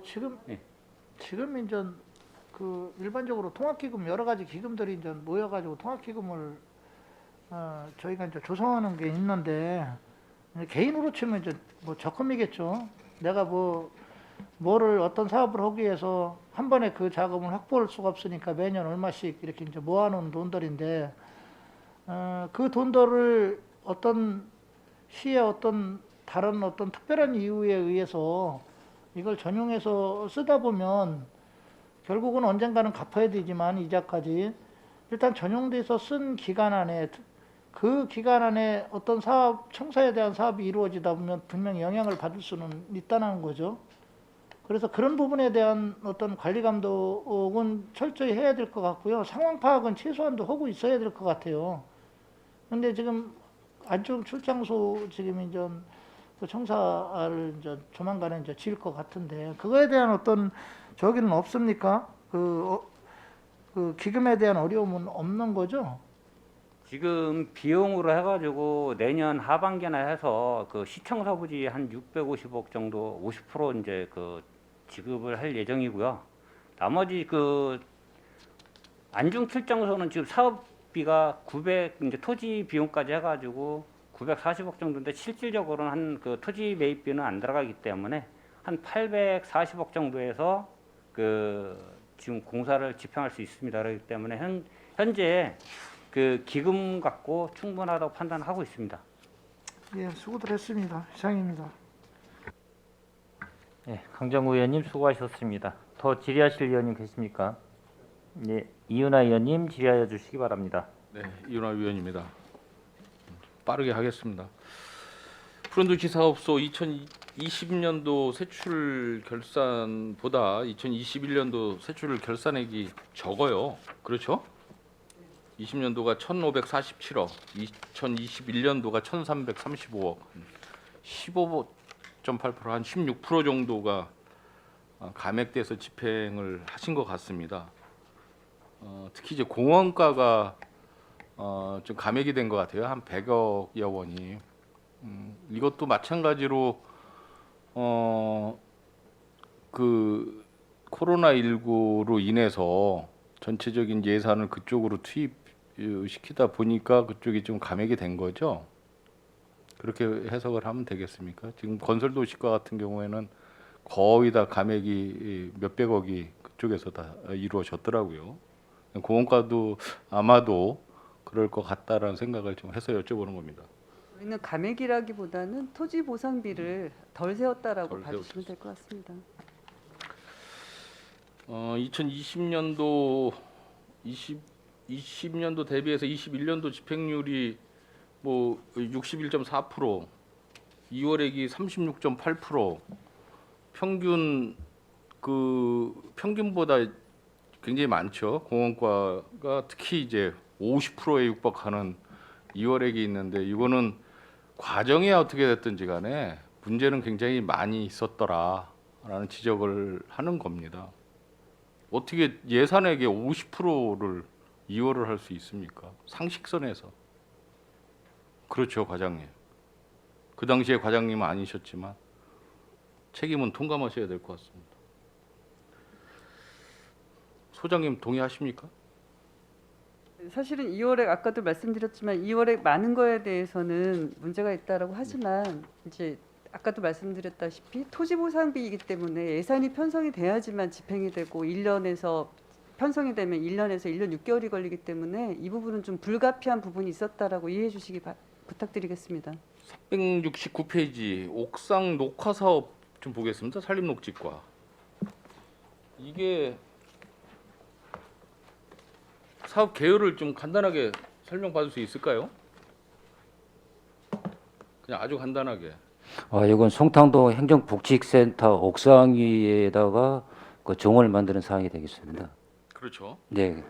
지금 예. 지금 이제 그 일반적으로 통합기금 여러 가지 기금들이 이제 모여가지고 통합기금을 저희가 이제 조성하는 게 있는데 개인으로 치면 이제 뭐 적금이겠죠. 내가 뭐 뭐를 어떤 사업을 하기 위해서 한 번에 그 자금을 확보할 수가 없으니까 매년 얼마씩 이렇게 이제 모아놓은 돈들인데 그 돈들을 어떤 시의 어떤 다른 어떤 특별한 이유에 의해서 이걸 전용해서 쓰다 보면 결국은 언젠가는 갚아야 되지만 이자까지 일단 전용돼서 쓴 기간 안에 그 기간 안에 어떤 사업, 청사에 대한 사업이 이루어지다 보면 분명히 영향을 받을 수는 있다는 거죠. 그래서 그런 부분에 대한 어떤 관리 감독은 철저히 해야 될 것 같고요. 상황 파악은 최소한도 하고 있어야 될 것 같아요. 근데 지금 안중 출장소 지금 이제 그 청사를 이제 조만간에 이제 지을 것 같은데 그거에 대한 어떤 저기는 없습니까? 그 기금에 대한 어려움은 없는 거죠? 지금 비용으로 해가지고 내년 하반기나 해서 그 시청사 부지 한 650억 정도 50% 이제 그 지급을 할 예정이고요. 나머지 그 안중 출장소는 지금 사업비가 900 이제 토지 비용까지 해가지고 940억 정도인데 실질적으로는 한 그 토지 매입비는 안 들어가기 때문에 한 840억 정도에서 그 지금 공사를 집행할 수 있습니다. 그렇기 때문에 현재 그 기금 갖고 충분하다고 판단하고 있습니다. 예, 수고들 했습니다. 이상입니다. 예, 강정우 의원님 수고하셨습니다. 더 질의하실 의원님 계십니까? 예, 이은하 의원님 질의하여 주시기 바랍니다. 네, 이윤화 위원입니다. 빠르게 하겠습니다. 푸른도시 사업소 2020년도 세출 결산보다 2021년도 세출 결산액이 적어요. 그렇죠? 20년도가 1,547억, 2021년도가 1,335억, 15.8%, 한 16% 정도가 감액돼서 집행을 하신 것 같습니다. 특히 이제 공원가가 좀 감액이 된 것 같아요. 한 100억여 원이. 이것도 마찬가지로 그 코로나19로 인해서 전체적인 예산을 그쪽으로 투입시키다 보니까 그쪽이 좀 감액이 된 거죠. 그렇게 해석을 하면 되겠습니까? 지금 건설도시과 같은 경우에는 거의 다 감액이 몇백억이 그쪽에서 다 이루어졌더라고요. 공원과도 아마도 그럴 것 같다라는 생각을 좀 해서 여쭤보는 겁니다. 저희는 감액이라기보다는 토지 보상비를 덜 세웠다라고 덜 봐주시면 될 것 같습니다. 2020년도 20년도 대비해서 21년도 집행률이 뭐 61.4%, 2월액이 36.8%, 평균 그 평균보다 굉장히 많죠. 공원과가 특히 이제 50%에 육박하는 2월액이 있는데 이거는 과정이 어떻게 됐든지 간에 문제는 굉장히 많이 있었더라라는 지적을 하는 겁니다. 어떻게 예산액의 50%를 2월을 할 수 있습니까? 상식선에서. 그렇죠, 과장님. 그 당시에 과장님은 아니셨지만 책임은 통감하셔야 될 것 같습니다. 소장님 동의하십니까? 사실은 2월에 아까도 말씀드렸지만 2월에 많은 거에 대해서는 문제가 있다라고 하지만 이제 아까도 말씀드렸다시피 토지 보상비이기 때문에 예산이 편성이 돼야지만 집행이 되고 1년에서 편성이 되면 1년에서 1년 6개월이 걸리기 때문에 이 부분은 좀 불가피한 부분이 있었다라고 이해해 주시기 부탁드리겠습니다. 369페이지 옥상 녹화 사업 좀 보겠습니다. 산림녹지과. 이게 사업 개요를 좀 간단하게 설명받을 수 있을까요? 그냥 아주 간단하게. 이건 송탄도 행정복지센터 옥상 위에다가 그 정원을 만드는 사항이 되겠습니다. 그렇죠. 네.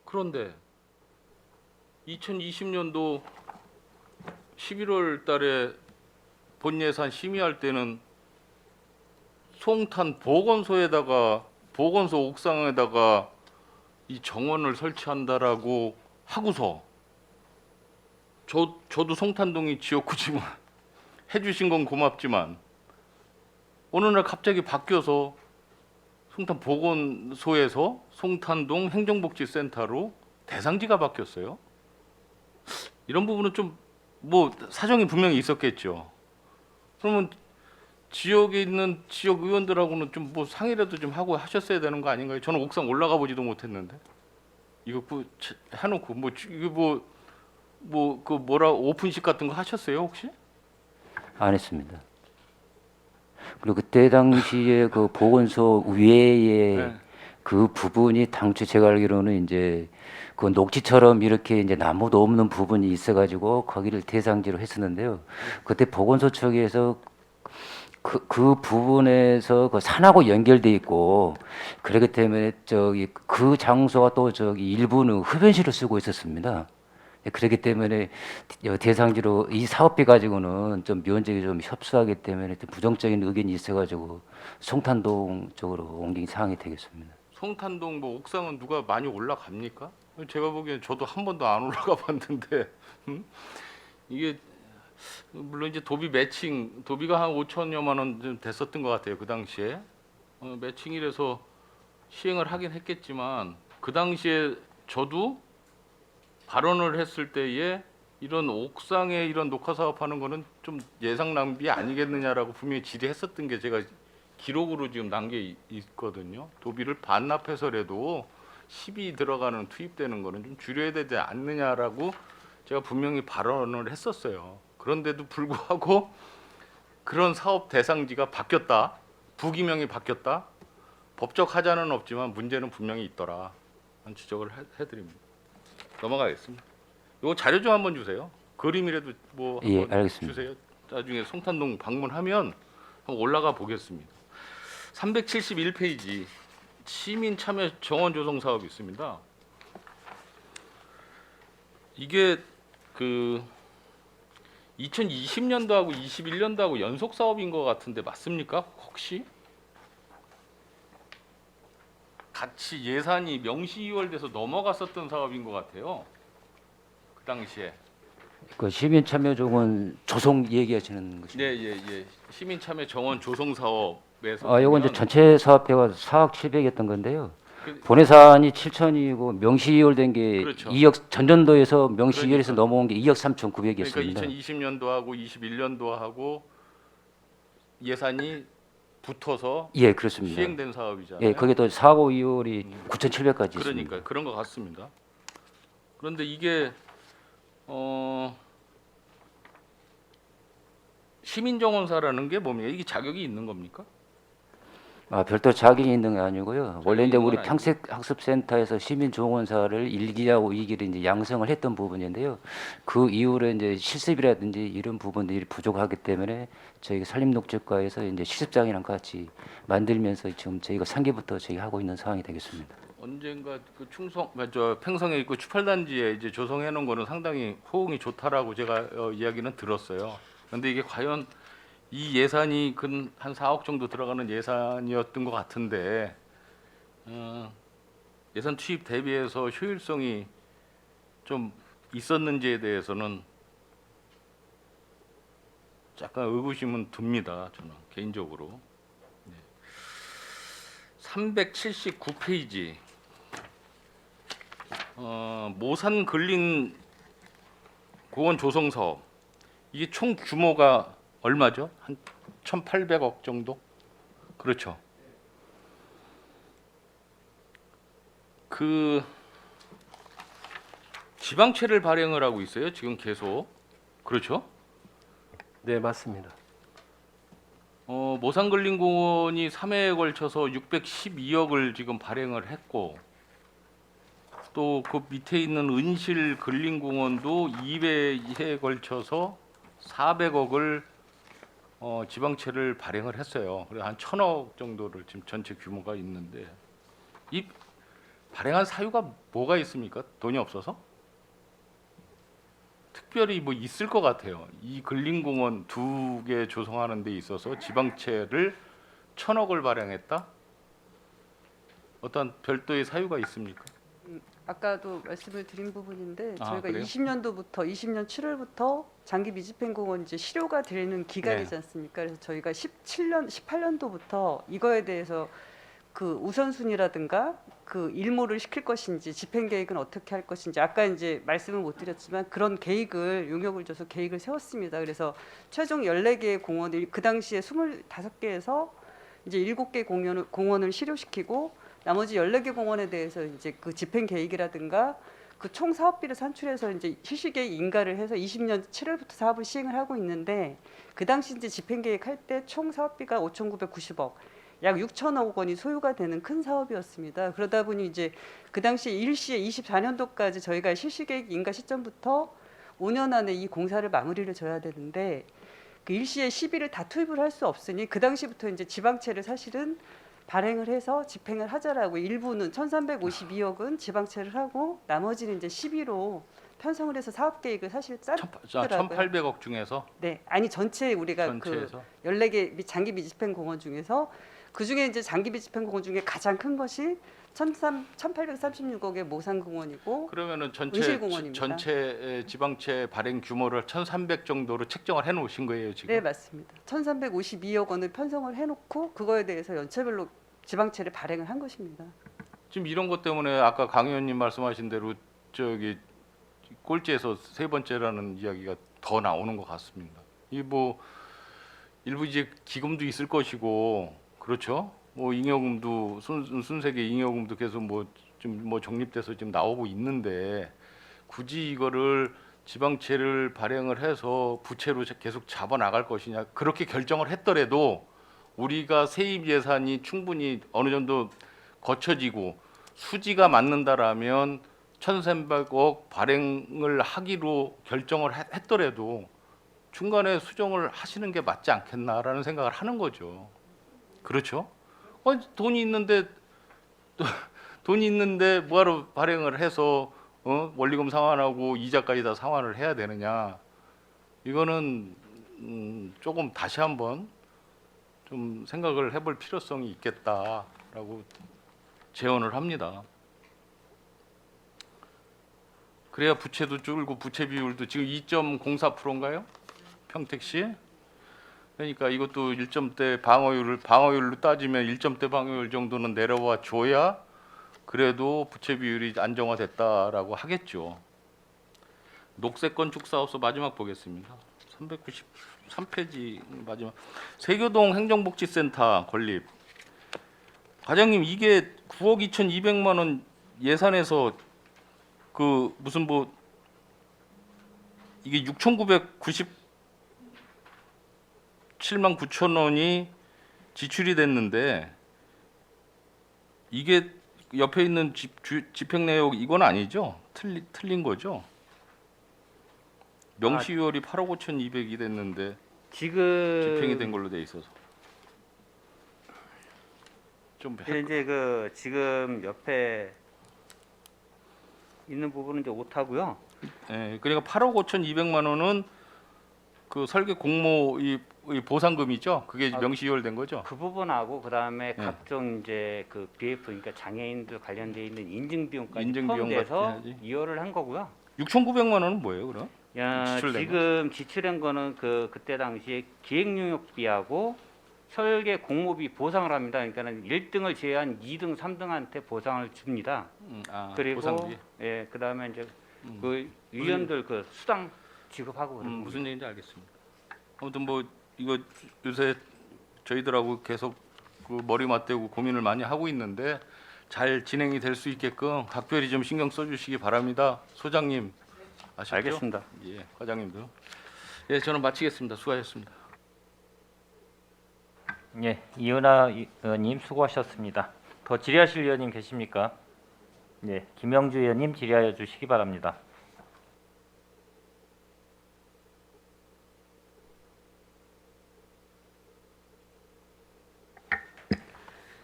그런데 2020년도 11월 달에 본예산 심의할 때는 송탄 보건소에다가 보건소 옥상에다가 이 정원을 설치한다라고 하고서 저도 송탄동이 지역구지만 해주신 건 고맙지만 어느 날 갑자기 바뀌어서 송탄 보건소에서 송탄동 행정복지센터로 대상지가 바뀌었어요. 이런 부분은 좀 뭐 사정이 분명히 있었겠죠. 그러면 지역에 있는 지역 의원들하고는 좀 뭐 상의라도 좀 하고 하셨어야 되는 거 아닌가요? 저는 옥상 올라가 보지도 못했는데 이거 해놓고 뭐 이거 그 뭐라 오픈식 같은 거 하셨어요 혹시? 안 했습니다. 그리고 그때 당시에 그 보건소 외에 네. 그 부분이 당초 제가 알기로는 이제 그 녹지처럼 이렇게 이제 나무도 없는 부분이 있어가지고 거기를 대상지로 했었는데요. 그때 보건소 측에서 그 부분에서 그 산하고 연결돼 있고 그렇기 때문에 저기 그 장소가 또 저기 일부는 흡연실을 쓰고 있었습니다. 그렇기 때문에 대상지로 이 사업비 가지고는 좀 면적이 좀 협소하기 때문에 좀 부정적인 의견이 있어가지고 송탄동 쪽으로 옮긴 상황이 되겠습니다. 송탄동 뭐 옥상은 누가 많이 올라갑니까? 제가 보기엔 저도 한 번도 안 올라가 봤는데 이게 물론 이제 도비 매칭 도비가 한 5천여만 원 좀 됐었던 것 같아요 그 당시에 매칭이라서 시행을 하긴 했겠지만 그 당시에 저도 발언을 했을 때에 이런 옥상에 이런 녹화 사업하는 거는 좀 예산 낭비 아니겠느냐라고 분명히 질의했었던 게 제가 기록으로 지금 남겨 있거든요. 도비를 반납해서라도 10이 들어가는 투입되는 거는 좀 줄여야 되지 않느냐라고 제가 분명히 발언을 했었어요. 그런데도 불구하고 그런 사업 대상지가 바뀌었다. 부기명이 바뀌었다. 법적 하자는 없지만 문제는 분명히 있더라. 한 지적을 해드립니다. 넘어가겠습니다. 이거 자료 좀 한번 주세요. 그림이라도 뭐 한번 예, 알겠습니다. 주세요. 나중에 송탄동 방문하면 한번 올라가 보겠습니다. 371페이지 시민 참여 정원 조성 사업이 있습니다. 이게 그 2020년도하고 21년도하고 연속 사업인 것 같은데 맞습니까? 혹시? 같이 예산이 명시이월돼서 넘어갔었던 사업인 것 같아요. 그 당시에. 그 시민 참여 정원 조성 얘기하시는 것이죠? 네, 예. 시민 참여 정원 조성 사업에서 이건 이제 보면 전체 사업비가 4억 700이었던 건데요. 그- 본예산이 7천이고 명시이월된 게 그렇죠. 2억 전년도에서 명시이월에서 그러니까. 넘어온 게 2억 3,900이었습니다. 그러니까 2020년도하고 21년도하고 예산이 붙어서 예, 그렇습니다. 시행된 사업이잖아요. 예, 거기에 또 4억 2월이 9,700까지 있습니다. 그러니까 그런 것 같습니다. 그런데 이게 시민정원사라는 게 뭡니까? 이게 자격이 있는 겁니까? 별도 자격이 있는 게 아니고요. 원래 이제 있는 우리 건 평택학습센터에서 시민조언사를 1기하고 2기를 이제 양성을 했던 부분인데요. 그 이후로 이제 실습이라든지 이런 부분들이 부족하기 때문에 저희가 산림녹지과에서 이제 실습장이랑 같이 만들면서 지금 저희가 3기부터 저희 하고 있는 상황이 되겠습니다. 언젠가 그 팽성에 있고 추팔단지에 이제 조성해 놓은 거는 상당히 호응이 좋다라고 제가 이야기는 들었어요. 그런데 이게 과연 이 예산이 한 4억 정도 들어가는 예산이었던 것 같은데 예산 투입 대비해서 효율성이 좀 있었는지에 대해서는 약간 의구심은 듭니다. 저는 개인적으로. 379페이지 모산 근린 공원 조성 사업 이게 총 규모가 얼마죠? 한 1,800억 정도? 그렇죠. 그 지방채를 발행을 하고 있어요. 지금 계속. 그렇죠? 네, 맞습니다. 모산근린공원이 3회에 걸쳐서 612억을 지금 발행을 했고 또 그 밑에 있는 은실 근린공원도 2회에 걸쳐서 400억을 지방채를 발행을 했어요. 그래서 한 1,000억 정도를 지금 전체 규모가 있는데 이 발행한 사유가 뭐가 있습니까? 돈이 없어서? 특별히 뭐 있을 것 같아요. 이 근린공원 2개 조성하는 데 있어서 지방채를 1,000억을 발행했다? 어떤 별도의 사유가 있습니까? 아까도 말씀을 드린 부분인데 저희가 그래요? 20년도부터 20년 7월부터 장기 미집행공원 이제 실효가 되는 기간이지 네. 않습니까? 그래서 저희가 18년도부터 이거에 대해서 그 우선순위라든가 그 일몰을 시킬 것인지 집행 계획은 어떻게 할 것인지 아까 이제 말씀을 못 드렸지만 그런 계획을 용역을 줘서 계획을 세웠습니다. 그래서 최종 14개의 공원을 그 당시에 25개에서 이제 7개 공원을 실효시키고 나머지 14개 공원에 대해서 이제 그 집행 계획이라든가 그 총 사업비를 산출해서 이제 실시계획 인가를 해서 20년 7월부터 사업을 시행을 하고 있는데 그 당시 이제 집행 계획할 때 총 사업비가 5,990억, 약 6천억 원이 소요가 되는 큰 사업이었습니다. 그러다 보니 이제 그 당시 일시에 24년도까지 저희가 실시계획 인가 시점부터 5년 안에 이 공사를 마무리를 져야 되는데 그 일시에 시비를 다 투입을 할 수 없으니 그 당시부터 이제 지방채를 사실은 발행을 해서 집행을 하자라고 일부는 1,352억은 지방채를 하고 나머지는 이제 시비로 편성을 해서 사업 계획을 사실 짰더라고요. 1,800억 중에서 네, 아니 전체 우리가 전체에서 그 14개 장기 미집행 공원 중에서 그 중에 이제 장기 미집행 공원 중에 가장 큰 것이 1,836억의 모산공원이고 그러면은 은실공원입니다. 전체 지방채 발행 규모를 1,300 정도로 책정을 해 놓으신 거예요, 지금? 네, 맞습니다. 1,352억 원을 편성을 해놓고 그거에 대해서 연체별로 지방채를 발행을 한 것입니다. 지금 이런 것 때문에 아까 강 의원님 말씀하신 대로 저기 꼴찌에서 세 번째라는 이야기가 더 나오는 것 같습니다. 이 뭐 일부 이제 기금도 있을 것이고 그렇죠. 뭐 잉여금도 순세계 잉여금도 계속 뭐 좀 뭐 적립돼서 지금 나오고 있는데 굳이 이거를 지방채를 발행을 해서 부채로 계속 잡아 나갈 것이냐 그렇게 결정을 했더라도 우리가 세입 예산이 충분히 어느 정도 거쳐지고 수지가 맞는다라면 1,300억 발행을 하기로 결정을 했더라도 중간에 수정을 하시는 게 맞지 않겠나라는 생각을 하는 거죠. 그렇죠? 돈이 있는데 돈이 있는데 뭐하러 발행을 해서 원리금 상환하고 이자까지 다 상환을 해야 되느냐? 이거는 조금 다시 한번 좀 생각을 해볼 필요성이 있겠다라고 제언을 합니다. 그래야 부채도 줄고 부채 비율도 지금 2.04%인가요? 평택시? 그러니까 이것도 1점대 방어율로 따지면 1점대 방어율 정도는 내려와 줘야 그래도 부채 비율이 안정화됐다라고 하겠죠. 녹색 건축 사업소 마지막 보겠습니다. 393페이지 마지막. 세교동 행정복지센터 건립. 과장님 이게 9억 2,200만 원 예산에서 그 무슨 뭐 이게 6,997만 9천 원이 지출이 됐는데 이게 옆에 있는 집행 내역 이건 아니죠? 틀린 거죠? 명시유월이 8억 5,200이 됐는데 지금 집행이 된 걸로 돼 있어서 좀 이제 그 지금 옆에 있는 부분은 이제 오타고요. 예, 그러니까 8억 5,200만 원은 그 설계 공모 이 보상금이죠. 그게 명시유월된 거죠. 그 부분하고 그다음에 네. 각종 이제 그 BF 그러니까 장애인들 관련돼 있는 인증 비용까지 인증 비용 포함돼서 같은 해야지. 2월을 한 거고요. 6,900만 원은 뭐예요, 그럼? 지출된 지금 지출한 거는 그때 당시에 기획용역비하고 설계 공모비 보상을 합니다. 그러니까는 1등을 제외한 2등, 3등한테 보상을 줍니다. 그리고 보상비. 예, 그다음에 이제 음. 그 위원들 그 수당 지급하고 그런 겁니다. 무슨 얘기인지 알겠습니다. 아무튼 뭐 이거 요새 저희들하고 계속 그 머리 맞대고 고민을 많이 하고 있는데 잘 진행이 될 수 있게끔 각별히 좀 신경 써주시기 바랍니다. 소장님 아셨죠? 알겠습니다. 예, 과장님도. 예, 저는 마치겠습니다. 수고하셨습니다. 예, 이은하 의원님 수고하셨습니다. 더 질의하실 의원님 계십니까? 예, 김영주 의원님 질의하여 주시기 바랍니다.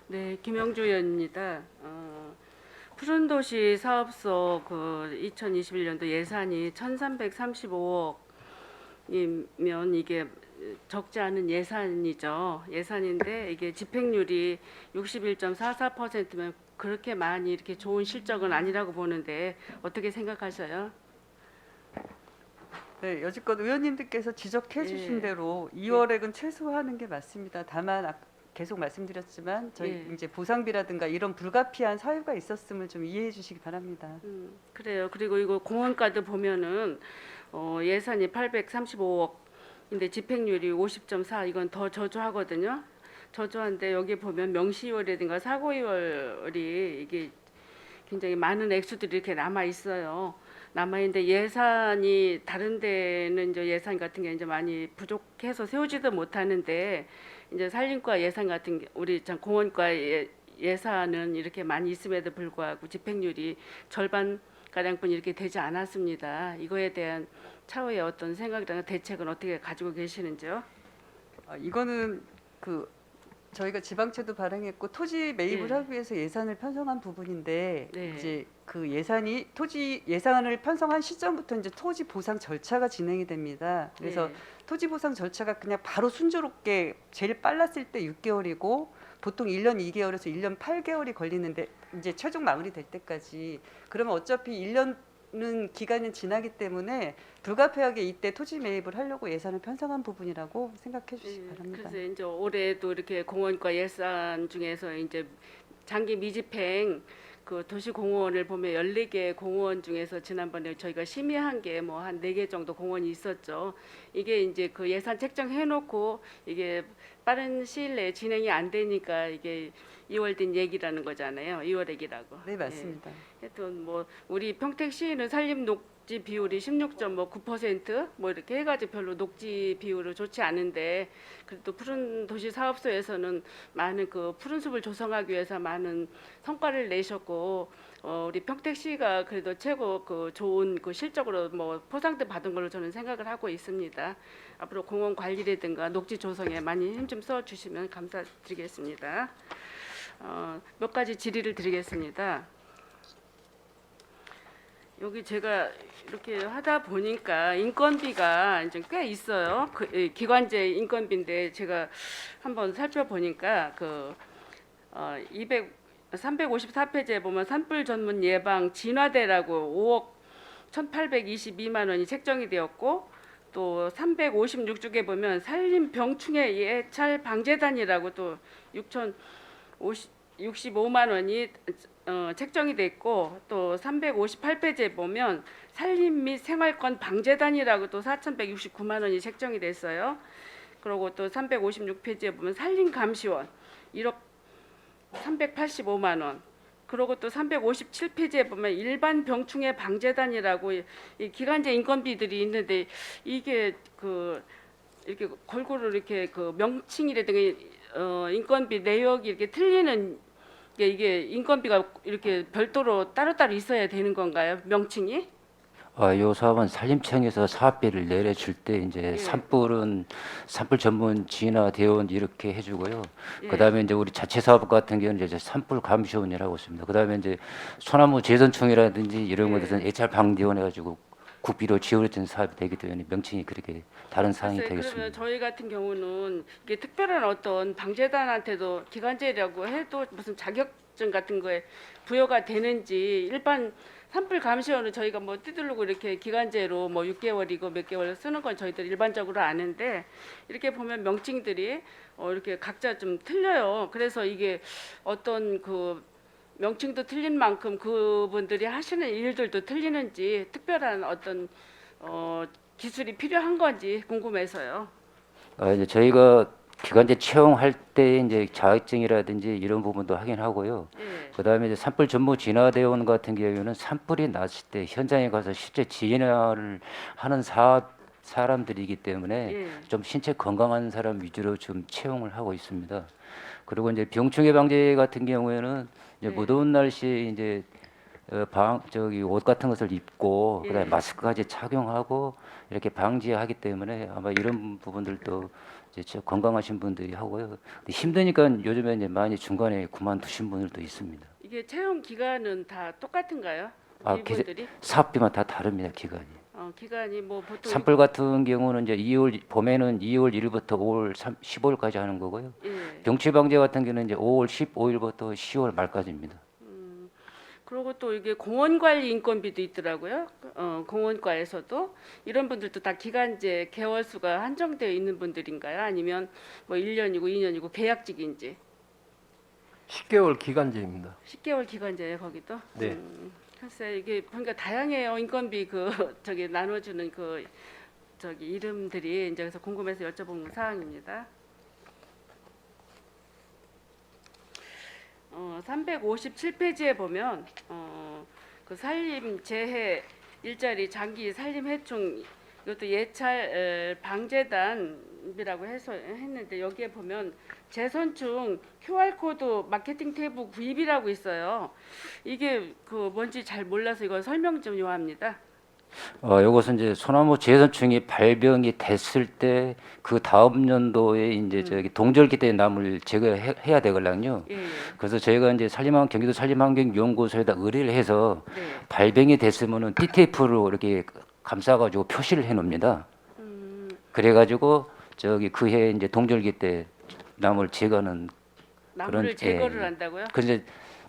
네, 김영주 의원입니다. 푸른도시 사업소 그 2021년도 예산이 1,335억이면 이게 적지 않은 예산이죠. 예산인데 이게 집행률이 61.44%면 그렇게 많이 이렇게 좋은 실적은 아니라고 보는데 어떻게 생각하셔요? 네, 여지껏 의원님들께서 지적해 주신 예. 대로 2월액은 최소화하는 게 맞습니다. 다만 계속 말씀드렸지만 저희 예. 이제 보상비라든가 이런 불가피한 사유가 있었음을 좀 이해해 주시기 바랍니다. 그래요. 그리고 이거 공원가도 보면은 예산이 835억인데 집행률이 50.4 이건 더 저조하거든요. 저조한데 여기 보면 명시이월이라든가 사고이월이 이게 굉장히 많은 액수들이 이렇게 남아 있어요. 남아 있는데 예산이 다른 데는 이제 예산 같은 게 이제 많이 부족해서 세우지도 못하는데 이제 산림과 예산 같은 게 우리 참 공원과 예산은 이렇게 많이 있음에도 불구하고 집행률이 절반 가량뿐 이렇게 되지 않았습니다. 이거에 대한 차후의 어떤 생각이나 대책은 어떻게 가지고 계시는지요? 이거는 그 저희가 지방채도 발행했고 토지 매입을 예. 하기 위해서 예산을 편성한 부분인데 네. 이제 그 예산이 토지 예산을 편성한 시점부터 이제 토지 보상 절차가 진행이 됩니다. 그래서 예. 토지 보상 절차가 그냥 바로 순조롭게 제일 빨랐을 때 6개월이고 보통 1년 2개월에서 1년 8개월이 걸리는데 이제 최종 마무리될 때까지 그러면 어차피 1년은 기간이 지나기 때문에 불가피하게 이때 토지 매입을 하려고 예산을 편성한 부분이라고 생각해 주시기 바랍니다. 그래서 이제 올해도 이렇게 공원과 예산 중에서 이제 장기 미집행 그 도시공원을 보면 14개 공원 중에서 지난번에 저희가 심의한 게 뭐 한 4개 정도 공원이 있었죠. 이게 이제 그 예산 책정해 놓고 이게 빠른 시일 내에 진행이 안 되니까 이게 2월 된 얘기라는 거잖아요. 2월 얘기라고. 네, 맞습니다. 하여튼 뭐 우리 평택시는 산림 녹지 비율이 16.9% 뭐 이렇게 해가지고 별로 녹지 비율은 좋지 않은데 그래도 푸른 도시 사업소에서는 많은 그 푸른 숲을 조성하기 위해서 많은 성과를 내셨고 우리 평택시가 그래도 최고 그 좋은 그 실적으로 뭐 포상도 받은 걸로 저는 생각을 하고 있습니다. 앞으로 공원 관리라든가 녹지 조성에 많이 힘 좀 써 주시면 감사드리겠습니다. 몇 가지 질의를 드리겠습니다. 여기 제가 이렇게 하다 보니까 인건비가 이제 꽤 있어요. 기관제 인건비인데 제가 한번 살펴보니까 354페이지에 보면 산불 전문 예방 진화대라고 5억 1,822만 원이 책정이 되었고 또 356쪽에 보면 산림 병충해 예찰 방재단이라고 또 6,065만 원이 책정이 돼 있고 또 358페이지에 보면 산림 및 생활권 방재단이라고 또 4,169만 원이 책정이 됐어요. 그리고 또 356페이지에 보면 산림감시원 1억 385만 원. 그리고 또 357페이지에 보면 일반 병충해 방재단이라고 이 기간제 인건비들이 있는데 이게 이렇게 골고루 이렇게 그 명칭이라든가 인건비 내역이 이렇게 틀리는 이게 인건비가 이렇게 별도로 따로따로 있어야 되는 건가요? 명칭이? 요 사업은 산림청에서 사업비를 내려줄 때 이제 예. 산불은 산불 전문 진화 대원 이렇게 해주고요. 예. 그다음에 이제 우리 자체 사업 같은 경우는 이제 산불 감시원이라고 있습니다. 그다음에 이제 소나무 재선총이라든지 이런 예. 것에서는 예찰 방지원 해가지고 국비로 지원했던 사업이 되기 때문에 명칭이 그렇게 다른 사항이 그러면 되겠습니다. 저희 같은 경우는 이게 특별한 어떤 방재단한테도 기관제라고 해도 무슨 자격증 같은 거에 부여가 되는지 일반 산불 감시원은 저희가 뭐 띠들르고 이렇게 기간제로 뭐 6개월이고 몇 개월 쓰는 건 저희들 일반적으로 아는데 이렇게 보면 명칭들이 이렇게 각자 좀 틀려요. 그래서 이게 어떤 그 명칭도 틀린 만큼 그분들이 하시는 일들도 틀리는지 특별한 어떤 기술이 필요한 건지 궁금해서요. 이제 저희가 기간제 채용할 때 이제 자격증이라든지 이런 부분도 확인하고요. 예. 그다음에 이제 산불 전문 진화대원 같은 경우에는 산불이 났을 때 현장에 가서 실제 진화를 하는 사람들이기 때문에 예. 좀 신체 건강한 사람 위주로 좀 채용을 하고 있습니다. 그리고 이제 병충해 방제 같은 경우에는 이제 네. 무더운 날씨에 이제 옷 같은 것을 입고 예. 그다음에 마스크까지 착용하고 이렇게 방지하기 때문에 아마 이런 부분들도 이제 건강하신 분들이 하고요. 근데 힘드니까 요즘에 이제 많이 중간에 그만두신 분들도 있습니다. 이게 채용 기간은 다 똑같은가요? 아, 이분들이? 사업비만 다 다릅니다. 기간이. 기간이 뭐 보통 산불 같은 경우는 이제 2월 봄에는 2월 1일부터 5월 15일까지 하는 거고요. 예. 병충해 방제 같은 경우는 이제 5월 15일부터 10월 말까지입니다. 그리고 또 이게 공원관리 인건비도 있더라고요. 공원과에서도 이런 분들도 다 기간제 개월수가 한정되어 있는 분들인가요? 아니면 뭐 1년이고 2년이고 계약직인지 10개월 기간제입니다. 10개월 기간제예요, 거기도? 네. 글쎄 이게 보니까 다양해요. 인건비 그 저기 나눠주는 그 저기 이름들이 이제 그래서 궁금해서 여쭤보는 사항입니다. 357페이지에 보면 그 산림 재해 일자리 장기 산림 해충 이것도 예찰 방재단이라고 해서 했는데 여기에 보면 재선충 QR 코드 마케팅 탭 구입이라고 있어요. 이게 그 뭔지 잘 몰라서 이거 설명 좀 요합니다. 이것은 이제 소나무 재선충이 발병이 됐을 때 그 다음 연도에 이제 저기 동절기 때 나무를 제거해야 되거든요. 예, 예. 그래서 저희가 이제 경기도 산림환경연구소에다 의뢰를 해서 네. 발병이 됐으면은 TTF로 이렇게 감싸가지고 표시를 해놓습니다. 그래가지고 저기 그해 이제 동절기 때 나무를 제거하는 나무를 예. 제거를 한다고요? 그래서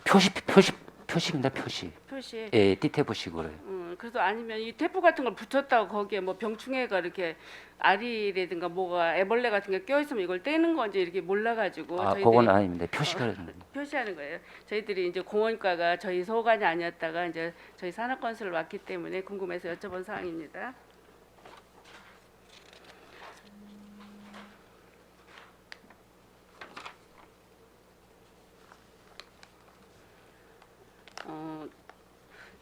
표시입니다. 표시. 표시. 예, TTF식으로. 그래서 아니면 이 테프 같은 걸 붙였다고 거기에 뭐 병충해가 이렇게 알이라든가 뭐가 애벌레 같은 게 껴있으면 이걸 떼는 건지 이렇게 몰라가지고 저희들이 그건 아닙니다. 표시가. 표시하는 거예요. 저희들이 이제 공원과가 저희 소관이 아니었다가 이제 저희 산업건설을 왔기 때문에 궁금해서 여쭤본 사항입니다.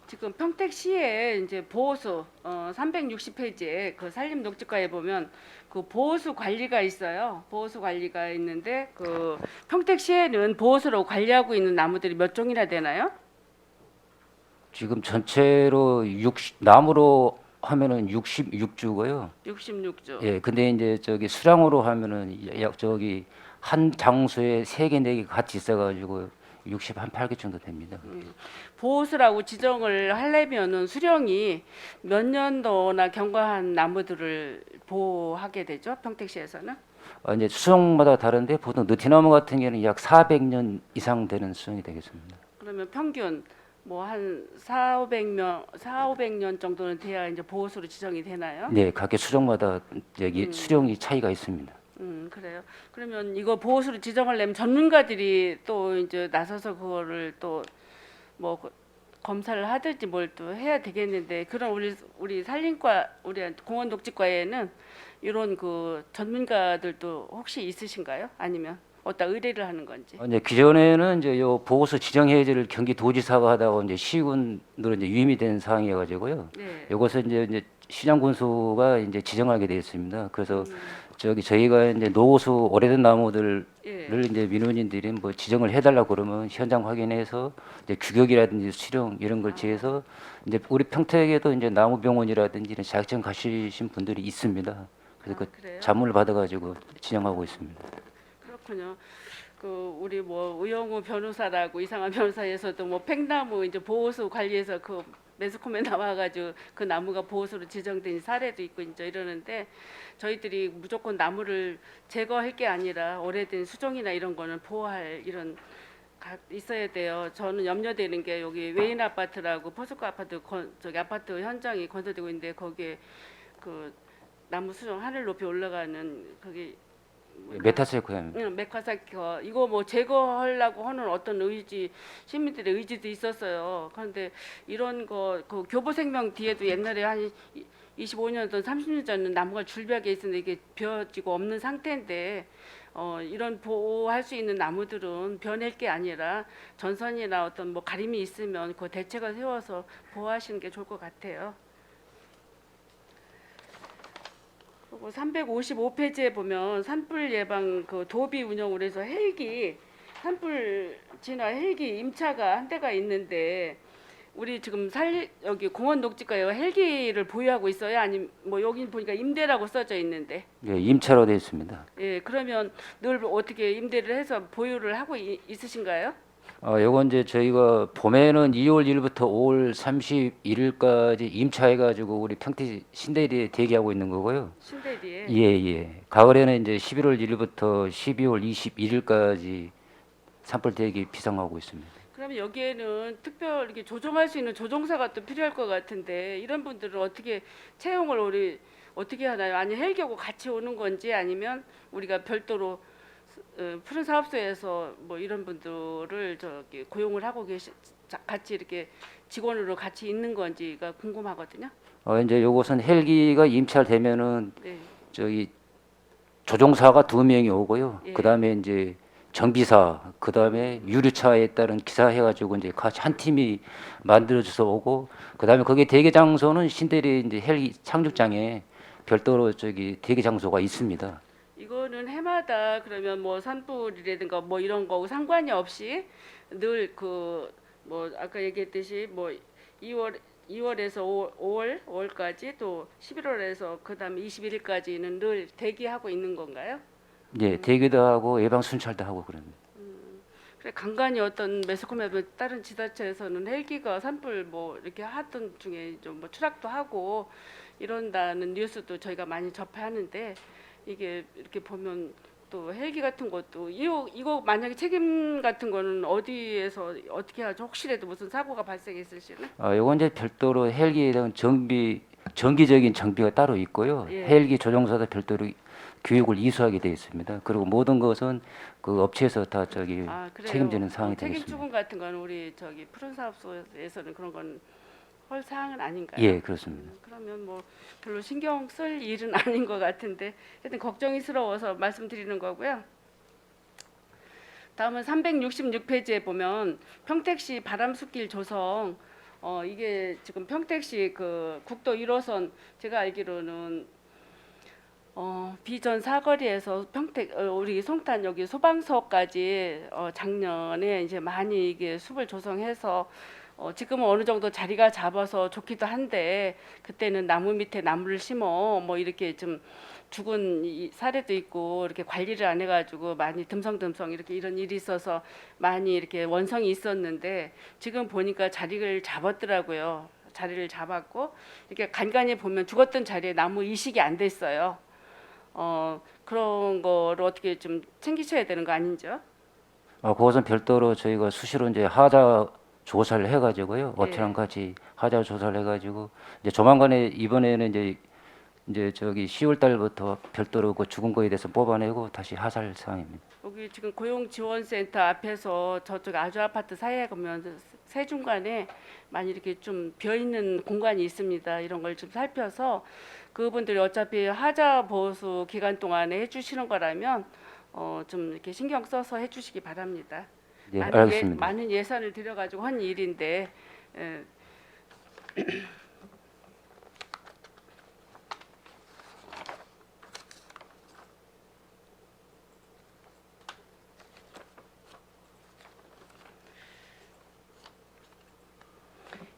지금 평택시에 이제 보호수 360페이지에 그 산림녹지과에 보면 그 보호수 관리가 있어요. 보호수 관리가 있는데 그 평택시에는 보호수로 관리하고 있는 나무들이 몇 종이나 되나요? 지금 전체로 나무로 하면은 66주고요. 66주. 예, 근데 이제 저기 수량으로 하면은 약 저기 한 장소에 3개, 4개 같이 있어가지고 8개 정도 됩니다. 보호수라고 지정을 하려면은 수령이 몇 년도나 경과한 나무들을 보호하게 되죠? 평택시에서는? 이제 수령마다 다른데 보통 느티나무 같은 경우는 약 400년 이상 되는 수령이 되겠습니다. 그러면 평균 뭐 한 500년 정도는 돼야 이제 보호수로 지정이 되나요? 네, 각기 수령마다 여기 수령이 차이가 있습니다. 그래요. 그러면 이거 보호수로 지정하려면 전문가들이 또 이제 나서서 그거를 또 뭐 검사를 하든지 뭘 또 해야 되겠는데 그럼 우리 산림과 우리 공원독지과에는 이런 그 전문가들도 혹시 있으신가요? 아니면 어디다 의뢰를 하는 건지? 이제 기존에는 이제 요 보호수 지정 해제를 경기도지사가 하다가 이제 시군으로 이제 위임이 된 상황이어가지고요. 네. 요것은 이제 시장군수가 이제 지정하게 되어 있습니다. 그래서 저희가 이제 노후수 오래된 나무들을 예. 이제 민원인들이 뭐 지정을 해달라고 그러면 현장 확인해서 이제 규격이라든지 수령 이런 걸 제해서 이제 우리 평택에도 이제 나무병원이라든지 이런 자격증 가지신 분들이 있습니다. 그래서 그 그래요? 자문을 받아가지고 지정하고 있습니다. 그렇군요. 그 우리 뭐 의영우 변호사라고 이상한 변호사에서도 뭐 팽나무 이제 보호수 관리해서 그 매스컴에 나와가지고 그 나무가 보호수로 지정된 사례도 있고 이제 이러는데 저희들이 무조건 나무를 제거할 게 아니라 오래된 수종이나 이런 거는 보호할 이런 있어야 돼요. 저는 염려되는 게 여기 외인 아파트라고 포스코 아파트 저기 아파트 현장이 건설되고 있는데 거기에 그 나무 수종 하늘 높이 올라가는 그게 메타세코야입니다. 메카사키어 이거 뭐 제거하려고 하는 어떤 의지 시민들의 의지도 있었어요. 그런데 이런 거 그 교보생명 뒤에도 옛날에 한 25년 전 30년 전은 나무가 줄벽에 있었는데 이게 벼지고 없는 상태인데 이런 보호할 수 있는 나무들은 벼낼 게 아니라 전선이나 어떤 뭐 가림이 있으면 그 대책을 세워서 보호하시는 게 좋을 것 같아요. 그리고 355페이지에 보면 산불 예방 그 도비 운영을 해서 헬기 산불 진화 헬기 임차가 한 대가 있는데 우리 지금 여기 공원 녹지가요 헬기를 보유하고 있어요? 아니면 뭐 여기 보니까 임대라고 써져 있는데. 예, 임차로 되어 있습니다. 예, 그러면 늘 어떻게 임대를 해서 보유를 하고 있으신가요? 요건 이제 저희가 봄에는 2월 1일부터 5월 31일까지 임차해가지고 우리 평택 신대리에 대기하고 있는 거고요. 신대리에. 예. 가을에는 이제 11월 1일부터 12월 21일까지 산불 대기 비상하고 있습니다. 그러면 여기에는 특별 이렇게 조정할 수 있는 조종사가 또 필요할 것 같은데 이런 분들은 어떻게 채용을 우리 어떻게 하나요? 아니 헬기하고 같이 오는 건지 아니면 우리가 별도로 푸른 사업소에서 뭐 이런 분들을 저기 고용을 하고 같이 이렇게 직원으로 같이 있는 건지가 궁금하거든요. 이제 요것은 헬기가 임차되면은 네. 저기 조종사가 2명이 오고요. 예. 그다음에 이제 정비사, 그다음에 유류차에 따른 기사 해가지고 이제 같이 한 팀이 만들어져서 오고, 그다음에 거기 대기 장소는 신대리 이제 헬기 착륙장에 별도로 저기 대기 장소가 있습니다. 이거는 해마다 그러면 뭐 산불이라든가 뭐 이런 거고 상관이 없이 늘 그 뭐 아까 얘기했듯이 뭐 2월에서 5월까지 또 11월에서 그다음에 21일까지는 늘 대기하고 있는 건가요? 예, 대기도 하고 예방 순찰도 하고 그럽니다. 그래 간간히 어떤 매스컴에 보면 다른 지자체에서는 헬기가 산불 뭐 이렇게 하던 중에 좀 뭐 추락도 하고 이런다는 뉴스도 저희가 많이 접하는데 이게 이렇게 보면 또 헬기 같은 것도 이거 만약에 책임 같은 거는 어디에서 어떻게 하죠? 혹시라도 무슨 사고가 발생했을 시는? 요건 이제 별도로 헬기에 대한 정기적인 정비가 따로 있고요. 예. 헬기 조종사도 별도로 교육을 이수하게 되어 있습니다. 그리고 모든 것은 그 업체에서 다 저기 아 그래요. 책임지는 사항이 책임 되겠습니다. 추분 같은 건 우리 저기 푸른 사업소에서는 그런 건 할 사항은 아닌가요? 예, 그렇습니다. 그러면 뭐 별로 신경 쓸 일은 아닌 것 같은데 하여튼 걱정이스러워서 말씀드리는 거고요. 다음은 366페이지에 보면 평택시 바람숲길 조성 이게 지금 평택시 그 국도 1호선 제가 알기로는 비전 사거리에서 평택 우리 송탄 여기 소방서까지 작년에 이제 많이 이게 숲을 조성해서 지금은 어느 정도 자리가 잡아서 좋기도 한데 그때는 나무 밑에 나무를 심어 뭐 이렇게 좀 죽은 사례도 있고 이렇게 관리를 안 해가지고 많이 듬성듬성 이렇게 이런 일이 있어서 많이 이렇게 원성이 있었는데 지금 보니까 자리를 잡았더라고요. 자리를 잡았고 이렇게 간간히 보면 죽었던 자리에 나무 이식이 안 됐어요. 그런 거를 어떻게 좀 챙기셔야 되는 거 아닌지요? 그것은 별도로 저희가 수시로 이제 하자 조사를 해가지고요. 업체랑 같이 하자 조사를 해가지고 이제 조만간에 이번에는 이제 저기 10월 달부터 별도로 그 죽은 거에 대해서 뽑아내고 다시 하살 사항입니다. 여기 지금 고용지원센터 앞에서 저쪽 아주 아파트 사이에 가면 세 중간에 많이 이렇게 좀 비어 있는 공간이 있습니다. 이런 걸 좀 살펴서 그분들이 어차피 하자 보수 기간 동안에 해주시는 거라면 좀 이렇게 신경 써서 해주시기 바랍니다. 예, 알겠습니다. 많은 예산을 들여가지고 한 일인데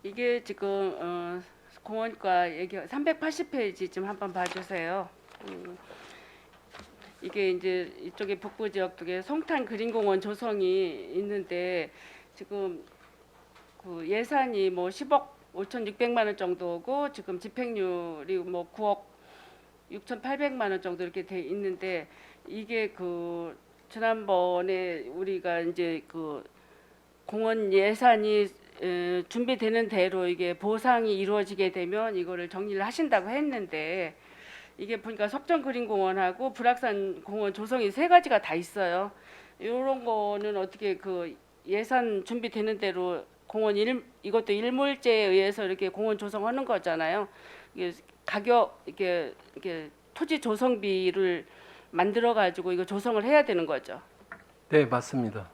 이게 지금 공원과 얘기 380페이지 좀 한번 봐주세요. 이게 이제 이쪽에 북부 지역 쪽에 송탄 그린공원 조성이 있는데 지금 그 예산이 뭐 10억 5,600만 원 정도고 지금 집행률이 뭐 9억 6,800만 원 정도 이렇게 돼 있는데 이게 그 지난번에 우리가 이제 그 공원 예산이 준비되는 대로 이게 보상이 이루어지게 되면 이거를 정리를 하신다고 했는데 이게 보니까 석정그린공원하고 불악산 공원 조성이 세 가지가 다 있어요. 이런 거는 어떻게 그 예산 준비되는 대로 공원 이것도 일몰제에 의해서 이렇게 공원 조성하는 거잖아요. 이게 가격 이게 토지 조성비를 만들어 가지고 이거 조성을 해야 되는 거죠. 네, 맞습니다.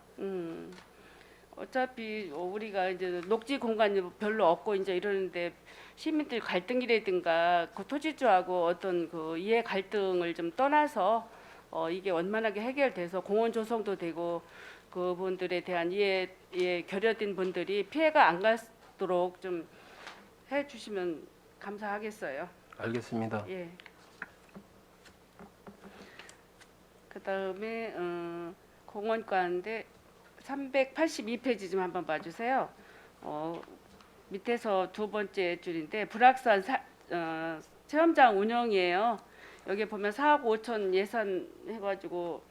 어차피 우리가 이제 녹지 공간이 별로 없고 이제 이러는데 시민들 갈등이라든가 그 토지주하고 어떤 그 이해 갈등을 좀 떠나서 이게 원만하게 해결돼서 공원 조성도 되고 그분들에 대한 이해 결여된 분들이 피해가 안 가도록 좀 해주시면 감사하겠어요. 알겠습니다. 예. 그다음에 공원과인데 382페이지 좀 한번 봐주세요. 밑에서 두 번째 줄인데 불악산 체험장 운영이에요. 여기 보면 4억 5천 예산 해가지고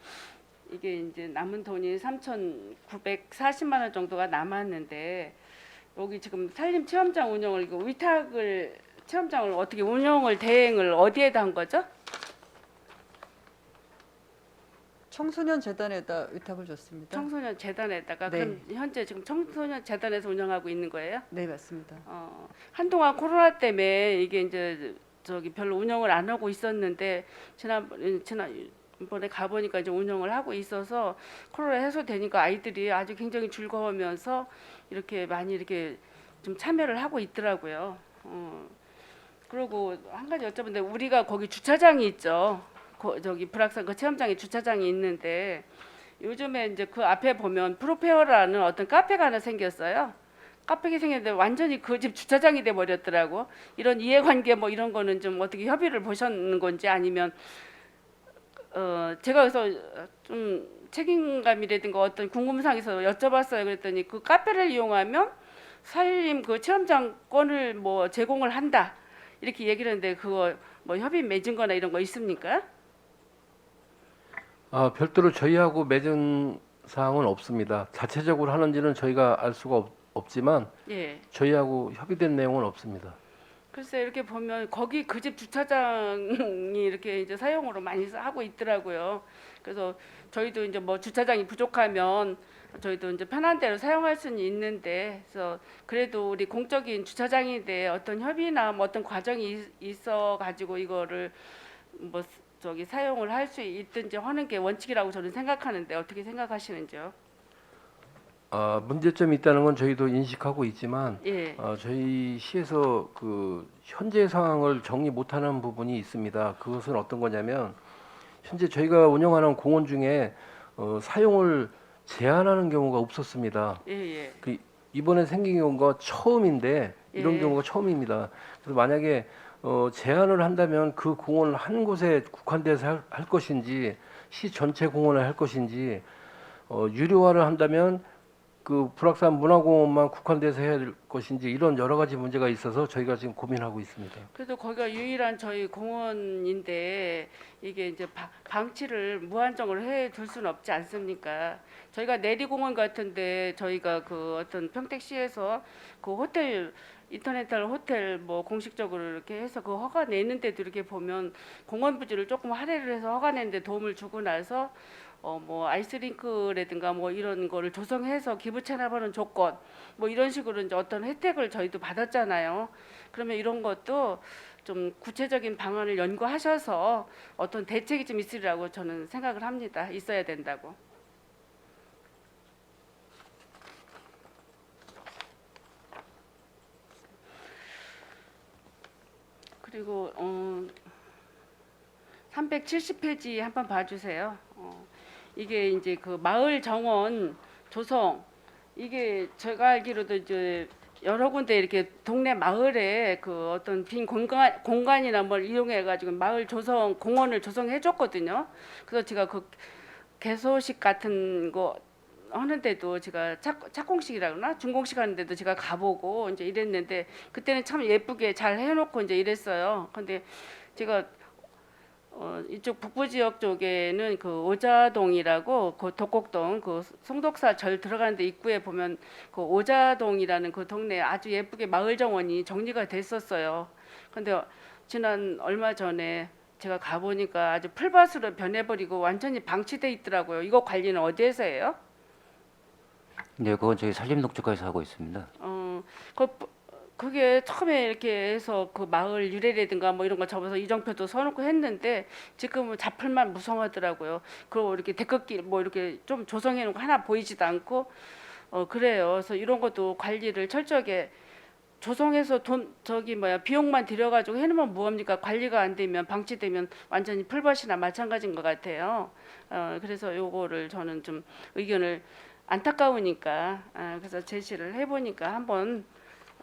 이게 이제 남은 돈이 3,940만 원 정도가 남았는데 여기 지금 산림 체험장 운영을 이거 위탁을 체험장을 어떻게 운영을 대행을 어디에다 한 거죠? 청소년 재단에다 위탁을 줬습니다. 청소년 재단에다가 네. 그럼 현재 지금 청소년 재단에서 운영하고 있는 거예요? 네, 맞습니다. 한동안 코로나 때문에 이게 이제 저기 별로 운영을 안 하고 있었는데 지난번에 가보니까 이제 운영을 하고 있어서 코로나 해소되니까 아이들이 아주 굉장히 즐거우면서 이렇게 많이 이렇게 좀 참여를 하고 있더라고요. 그리고 한 가지 여쭤본데 우리가 거기 주차장이 있죠. 저기 불악산 그 체험장에 주차장이 있는데 요즘에 이제 그 앞에 보면 프로페어라는 어떤 카페가 하나 생겼어요. 카페가 생겼는데 완전히 그 집 주차장이 돼 버렸더라고. 이런 이해관계 뭐 이런 거는 좀 어떻게 협의를 보셨는 건지 아니면 제가 그래서 좀 책임감이라든가 어떤 궁금사항에서 여쭤봤어요. 그랬더니 그 카페를 이용하면 산림 그 체험장권을 뭐 제공을 한다 이렇게 얘기를 했는데 그거 뭐 협의 맺은 거나 이런 거 있습니까? 별도로 저희하고 맺은 사항은 없습니다. 자체적으로 하는지는 저희가 알 수가 없지만 예. 저희하고 협의된 내용은 없습니다. 글쎄 이렇게 보면 거기 그 집 주차장이 이렇게 이제 사용으로 많이 하고 있더라고요. 그래서 저희도 이제 뭐 주차장이 부족하면 저희도 이제 편한 대로 사용할 수는 있는데 그래서 그래도 우리 공적인 주차장인데 어떤 협의나 뭐 어떤 과정이 있어 가지고 이거를 뭐 저기 사용을 할 수 있든지 하는 게 원칙이라고 저는 생각하는데 어떻게 생각하시는지요? 문제점이 있다는 건 저희도 인식하고 있지만 예. 저희 시에서 그 현재 상황을 정리 못하는 부분이 있습니다. 그것은 어떤 거냐면 현재 저희가 운영하는 공원 중에 사용을 제한하는 경우가 없었습니다. 예, 예. 이번에 생긴 경우가 처음인데 이런 예. 경우가 처음입니다. 그래서 만약에 제한을 한다면 그 공원을 한 곳에 국한돼서 할 것인지 시 전체 공원을 할 것인지 유료화를 한다면 그 불악산 문화공원만 국한돼서 해야 될 것인지 이런 여러 가지 문제가 있어서 저희가 지금 고민하고 있습니다. 그래도 거기가 유일한 저희 공원인데 이게 이제 방치를 무한정으로 해둘 수는 없지 않습니까? 저희가 내리공원 같은데 저희가 그 어떤 평택시에서 그 호텔 인터내셔널 호텔 뭐 공식적으로 이렇게 해서 그 허가 내는데도 이렇게 보면 공원 부지를 조금 할애를 해서 허가 내는데 도움을 주고 나서 뭐 아이스링크라든가 뭐 이런 거를 조성해서 기부 체납하는 조건 뭐 이런 식으로 이제 어떤 혜택을 저희도 받았잖아요. 그러면 이런 것도 좀 구체적인 방안을 연구하셔서 어떤 대책이 좀 있으리라고 저는 생각을 합니다. 있어야 된다고. 그리고 370페이지 한번 봐주세요. 이게 이제 그 마을 정원 조성 이게 제가 알기로도 이제 여러 군데 이렇게 동네 마을에 그 어떤 빈 공간이나 뭘 이용해 가지고 마을 조성 공원을 조성해 줬거든요. 그래서 제가 그 개소식 같은 거 하는데도 제가 착공식이라 그러나 준공식 하는데도 제가 가보고 이제 이랬는데 그때는 참 예쁘게 잘 해놓고 이제 이랬어요. 근데 제가 이쪽 북부 지역 쪽에는 그 오자동이라고 그 독곡동 그 송독사 절 들어가는데 입구에 보면 그 오자동이라는 그 동네 아주 예쁘게 마을 정원이 정리가 됐었어요. 근데 지난 얼마 전에 제가 가보니까 아주 풀밭으로 변해버리고 완전히 방치돼 있더라고요. 이거 관리는 어디에서 해요? 네, 그건 저희 산림농축과에서 하고 있습니다. 그게 처음에 이렇게 해서 그 마을 유래라든가 뭐 이런 거 접어서 이정표도 써놓고 했는데 지금은 잡풀만 무성하더라고요. 그리고 이렇게 데크길 뭐 이렇게 좀 조성해 놓은 거 하나 보이지도 않고 그래요. 그래서 이런 것도 관리를 철저하게 조성해서 비용만 들여가지고 해놓으면 뭐합니까? 관리가 안 되면 방치되면 완전히 풀밭이나 마찬가지인 것 같아요. 그래서 요거를 저는 좀 의견을 안타까우니까 그래서 제시를 해보니까 한번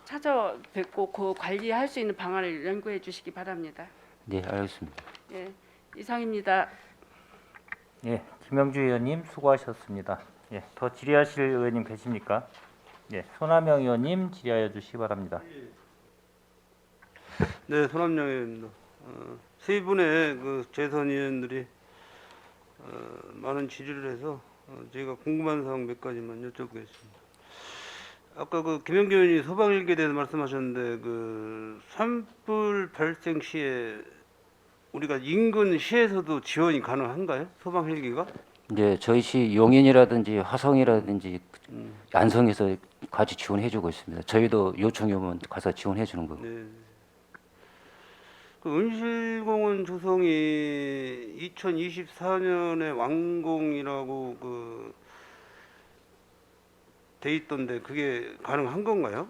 찾아뵙고 그 관리할 수 있는 방안을 연구해 주시기 바랍니다. 네, 알겠습니다. 예, 이상입니다. 예, 김영주 의원님 수고하셨습니다. 예, 더 질의하실 의원님 계십니까? 예, 손하명 의원님 질의하여 주시기 바랍니다. 네, 손함영 의원입니다. 세 분의 그 재선 의원들이 많은 질의를 해서 저희가 궁금한 사항 몇 가지만 여쭤보겠습니다. 아까 그 김영규 의원이 소방일기에 대해서 말씀하셨는데 그 산불 발생 시에 우리가 인근 시에서도 지원이 가능한가요? 소방헬기가? 이제 저희 시 용인이라든지 화성이라든지 안성에서 같이 지원해주고 있습니다. 저희도 요청이 오면 가서 지원해주는 거고. 네. 그 은실공원 조성이 2024년에 완공이라고 돼 있던데 그게 가능한 건가요?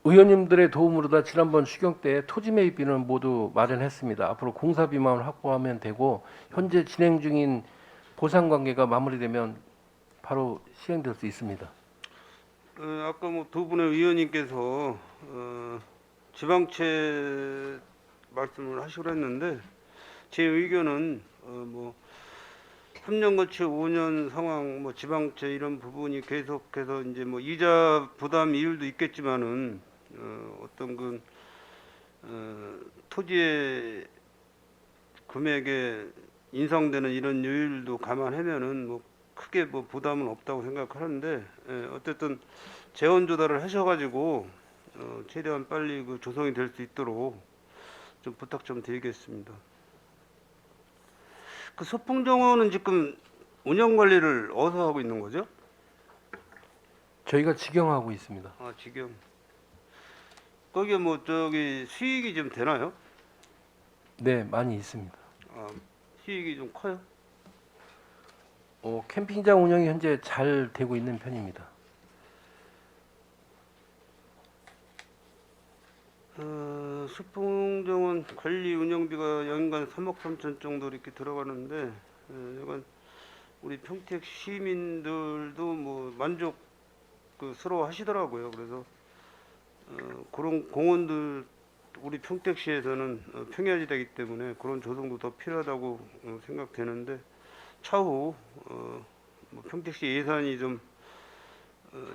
의원님들의 도움으로 다 지난번 추경 때 토지 매입비는 모두 마련했습니다. 앞으로 공사비만 확보하면 되고 현재 진행 중인 보상 관계가 마무리되면 바로 시행될 수 있습니다. 아까 뭐 두 분의 의원님께서 지방채 말씀을 하시고 했는데 제 의견은 뭐 3년 거치 5년 상황 뭐 지방채 이런 부분이 계속해서 이제 뭐 이자 부담 이율도 있겠지만은 어떤 그 토지의 금액에 인상되는 이런 요율도 감안하면은 뭐 크게 뭐 부담은 없다고 생각하는데 어쨌든 재원 조달을 하셔가지고 최대한 빨리 그 조성이 될 수 있도록 좀 부탁 좀 드리겠습니다. 그 소풍정원은 지금 운영 관리를 어디서 하고 있는 거죠? 저희가 직영하고 있습니다. 아 지금 거기에 뭐 저기 수익이 좀 되나요? 네, 많이 있습니다. 아 수익이 좀 커요? 캠핑장 운영이 현재 잘 되고 있는 편입니다. 수풍정원 관리 운영비가 연간 3억 3천 정도 이렇게 들어가는데 약간 우리 평택 시민들도 뭐 만족 스러워 하시더라고요. 그래서 그런 공원들 우리 평택시에서는 평야지대이기 때문에 그런 조성도 더 필요하다고 생각되는데 차후 뭐 평택시 예산이 좀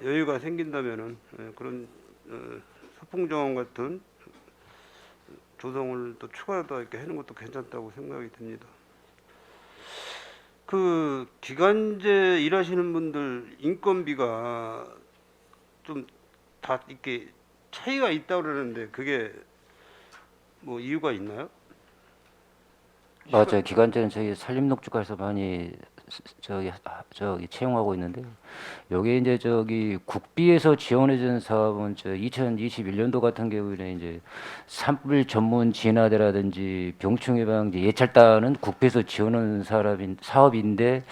여유가 생긴다면은 그런 소풍정원 같은 조성을 또 추가로 이렇게 하는 것도 괜찮다고 생각이 듭니다. 그 기간제 일하시는 분들 인건비가 좀 다 이렇게 차이가 있다고 그러는데 그게 뭐 이유가 있나요? 맞아요. 기간제는 저희 산림녹지과에서 많이 저기 채용하고 있는데요. 여기 이제 저기 국비에서 지원해준 사업은 저 2021년도 같은 경우에는 이제 산불 전문 진화대라든지 병충 예방제 예찰단은 국비에서 지원하는 사업인데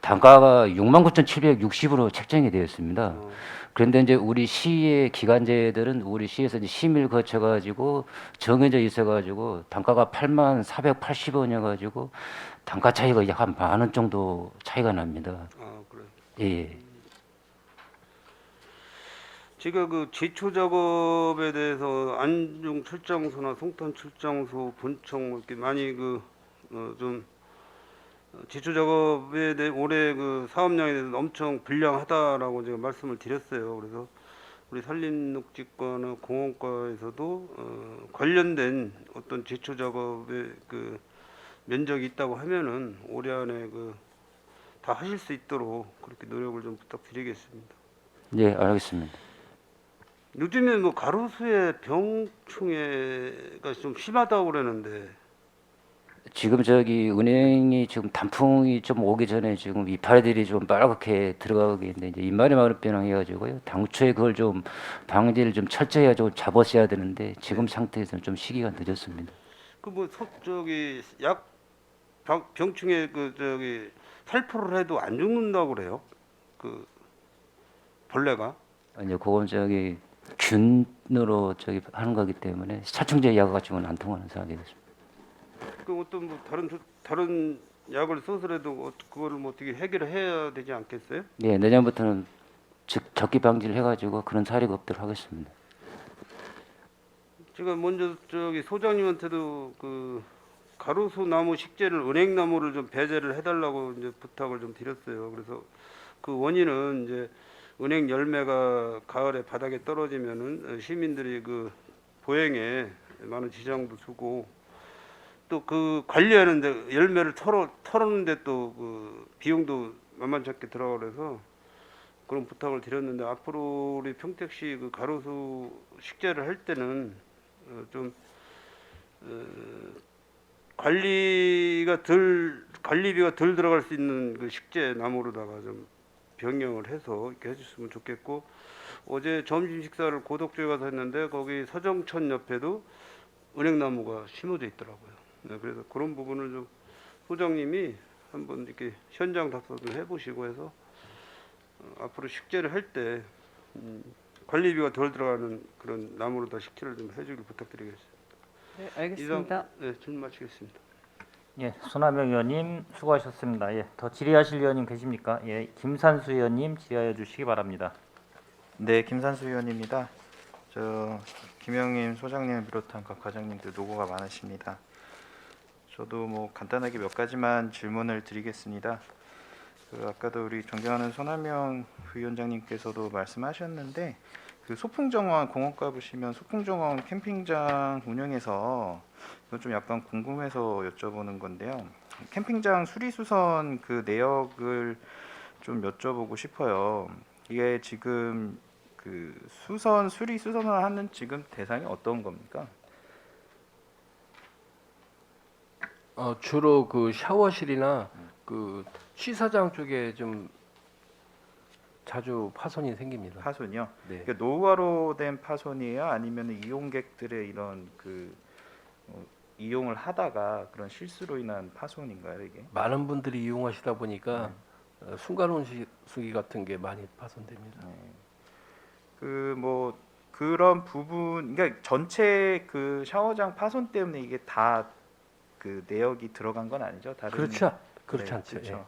단가가 69,760으로 책정이 되었습니다. 그런데 이제 우리 시의 기간제들은 우리 시에서 이제 심의를 거쳐가지고 정해져 있어가지고 단가가 84,480원이어가지고 단가 차이가 약 한 10,000원 정도 차이가 납니다. 아 그래. 예. 제가 그 제초 작업에 대해서 안중 출장소나 송탄 출장소 본청 뭐 이렇게 많이 좀 제초 작업에 대해 올해 그 사업량에 대해서 엄청 불량하다라고 제가 말씀을 드렸어요. 그래서 우리 산림녹지과나 공원과에서도 관련된 어떤 제초 작업의 그 면적이 있다고 하면은 올해 안에 다 하실 수 있도록 그렇게 노력을 좀 부탁드리겠습니다. 예, 알겠습니다. 요즘에 뭐 가로수의 병충해가 좀 심하다고 그러는데 지금 저기 은행이 지금 단풍이 좀 오기 전에 지금 이파리들이 좀 빨갛게 들어가고 있는데 이제 잎말이 마른 변형해가지고요. 당초에 그걸 좀 방지를 좀 철저히 해가지고 잡았어야 되는데 지금 상태에서는 좀 시기가 늦었습니다. 그 뭐 저기 약 병충해 살포를 해도 안 죽는다고 그래요. 그 벌레가. 이제 그건 저기 균으로 저기 하는 거기 때문에殺虫제 약 가지고는 안 통하는 상황이 됐습니다. 그 어떤 뭐 다른 약을 써서라도 그거를 뭐 어떻게 해결을 해야 되지 않겠어요? 네, 내년부터는 적기 방지를 해가지고 그런 사례가 없도록 하겠습니다. 제가 먼저 저기 소장님한테도 그 가로수 나무 식재를 은행나무를 좀 배제를 해달라고 이제 부탁을 좀 드렸어요. 그래서 그 원인은 이제 은행 열매가 가을에 바닥에 떨어지면은 시민들이 그 보행에 많은 지장도 주고 또 그 관리하는데 열매를 털었는데 또 그 비용도 만만치 않게 들어가 그래서 그런 부탁을 드렸는데 앞으로 우리 평택시 그 가로수 식재를 할 때는 좀 관리비가 덜 들어갈 수 있는 그 식재 나무로다가 좀 병영을 해서 이렇게 해줬으면 좋겠고, 어제 점심 식사를 고덕주에 가서 했는데 거기 서정천 옆에도 은행나무가 심어져 있더라고요. 네, 그래서 그런 부분을 좀 소장님이 한번 이렇게 현장 답사를 해보시고 해서 앞으로 식재를 할 때 관리비가 덜 들어가는 그런 나무로 다 식재를 좀 해주길 부탁드리겠습니다. 네, 알겠습니다. 네, 질문 마치겠습니다. 예, 손하명 의원님 수고하셨습니다. 예, 더 질의하실 의원님 계십니까? 예, 김산수 의원님 질의하여 주시기 바랍니다. 네, 김산수 의원입니다. 김영임 소장님을 비롯한 각 과장님들 노고가 많으십니다. 저도 뭐 간단하게 몇 가지만 질문을 드리겠습니다. 아까도 우리 존경하는 손하명 부위원장님께서도 말씀하셨는데 소풍정원 공원가 보시면 소풍정원 캠핑장 운영에서 이거 좀 약간 궁금해서 여쭤보는 건데요. 캠핑장 수리수선 그 내역을 좀 여쭤보고 싶어요. 이게 지금 그 수리수선을 하는 지금 대상이 어떤 겁니까? 주로 그 샤워실이나 그 취사장 쪽에 좀 자주 파손이 생깁니다. 파손이요? 네. 그러니까 노후화로 된 파손이에요? 아니면 이용객들의 이런 이용을 하다가 그런 실수로 인한 파손인가요, 이게? 많은 분들이 이용하시다 보니까 순간 온수기 같은 게 많이 파손됩니다. 그런 부분, 그러니까 전체 그 샤워장 파손 때문에 이게 다 그 내역이 들어간 건 아니죠? 그렇지 네, 않죠. 그렇죠. 예.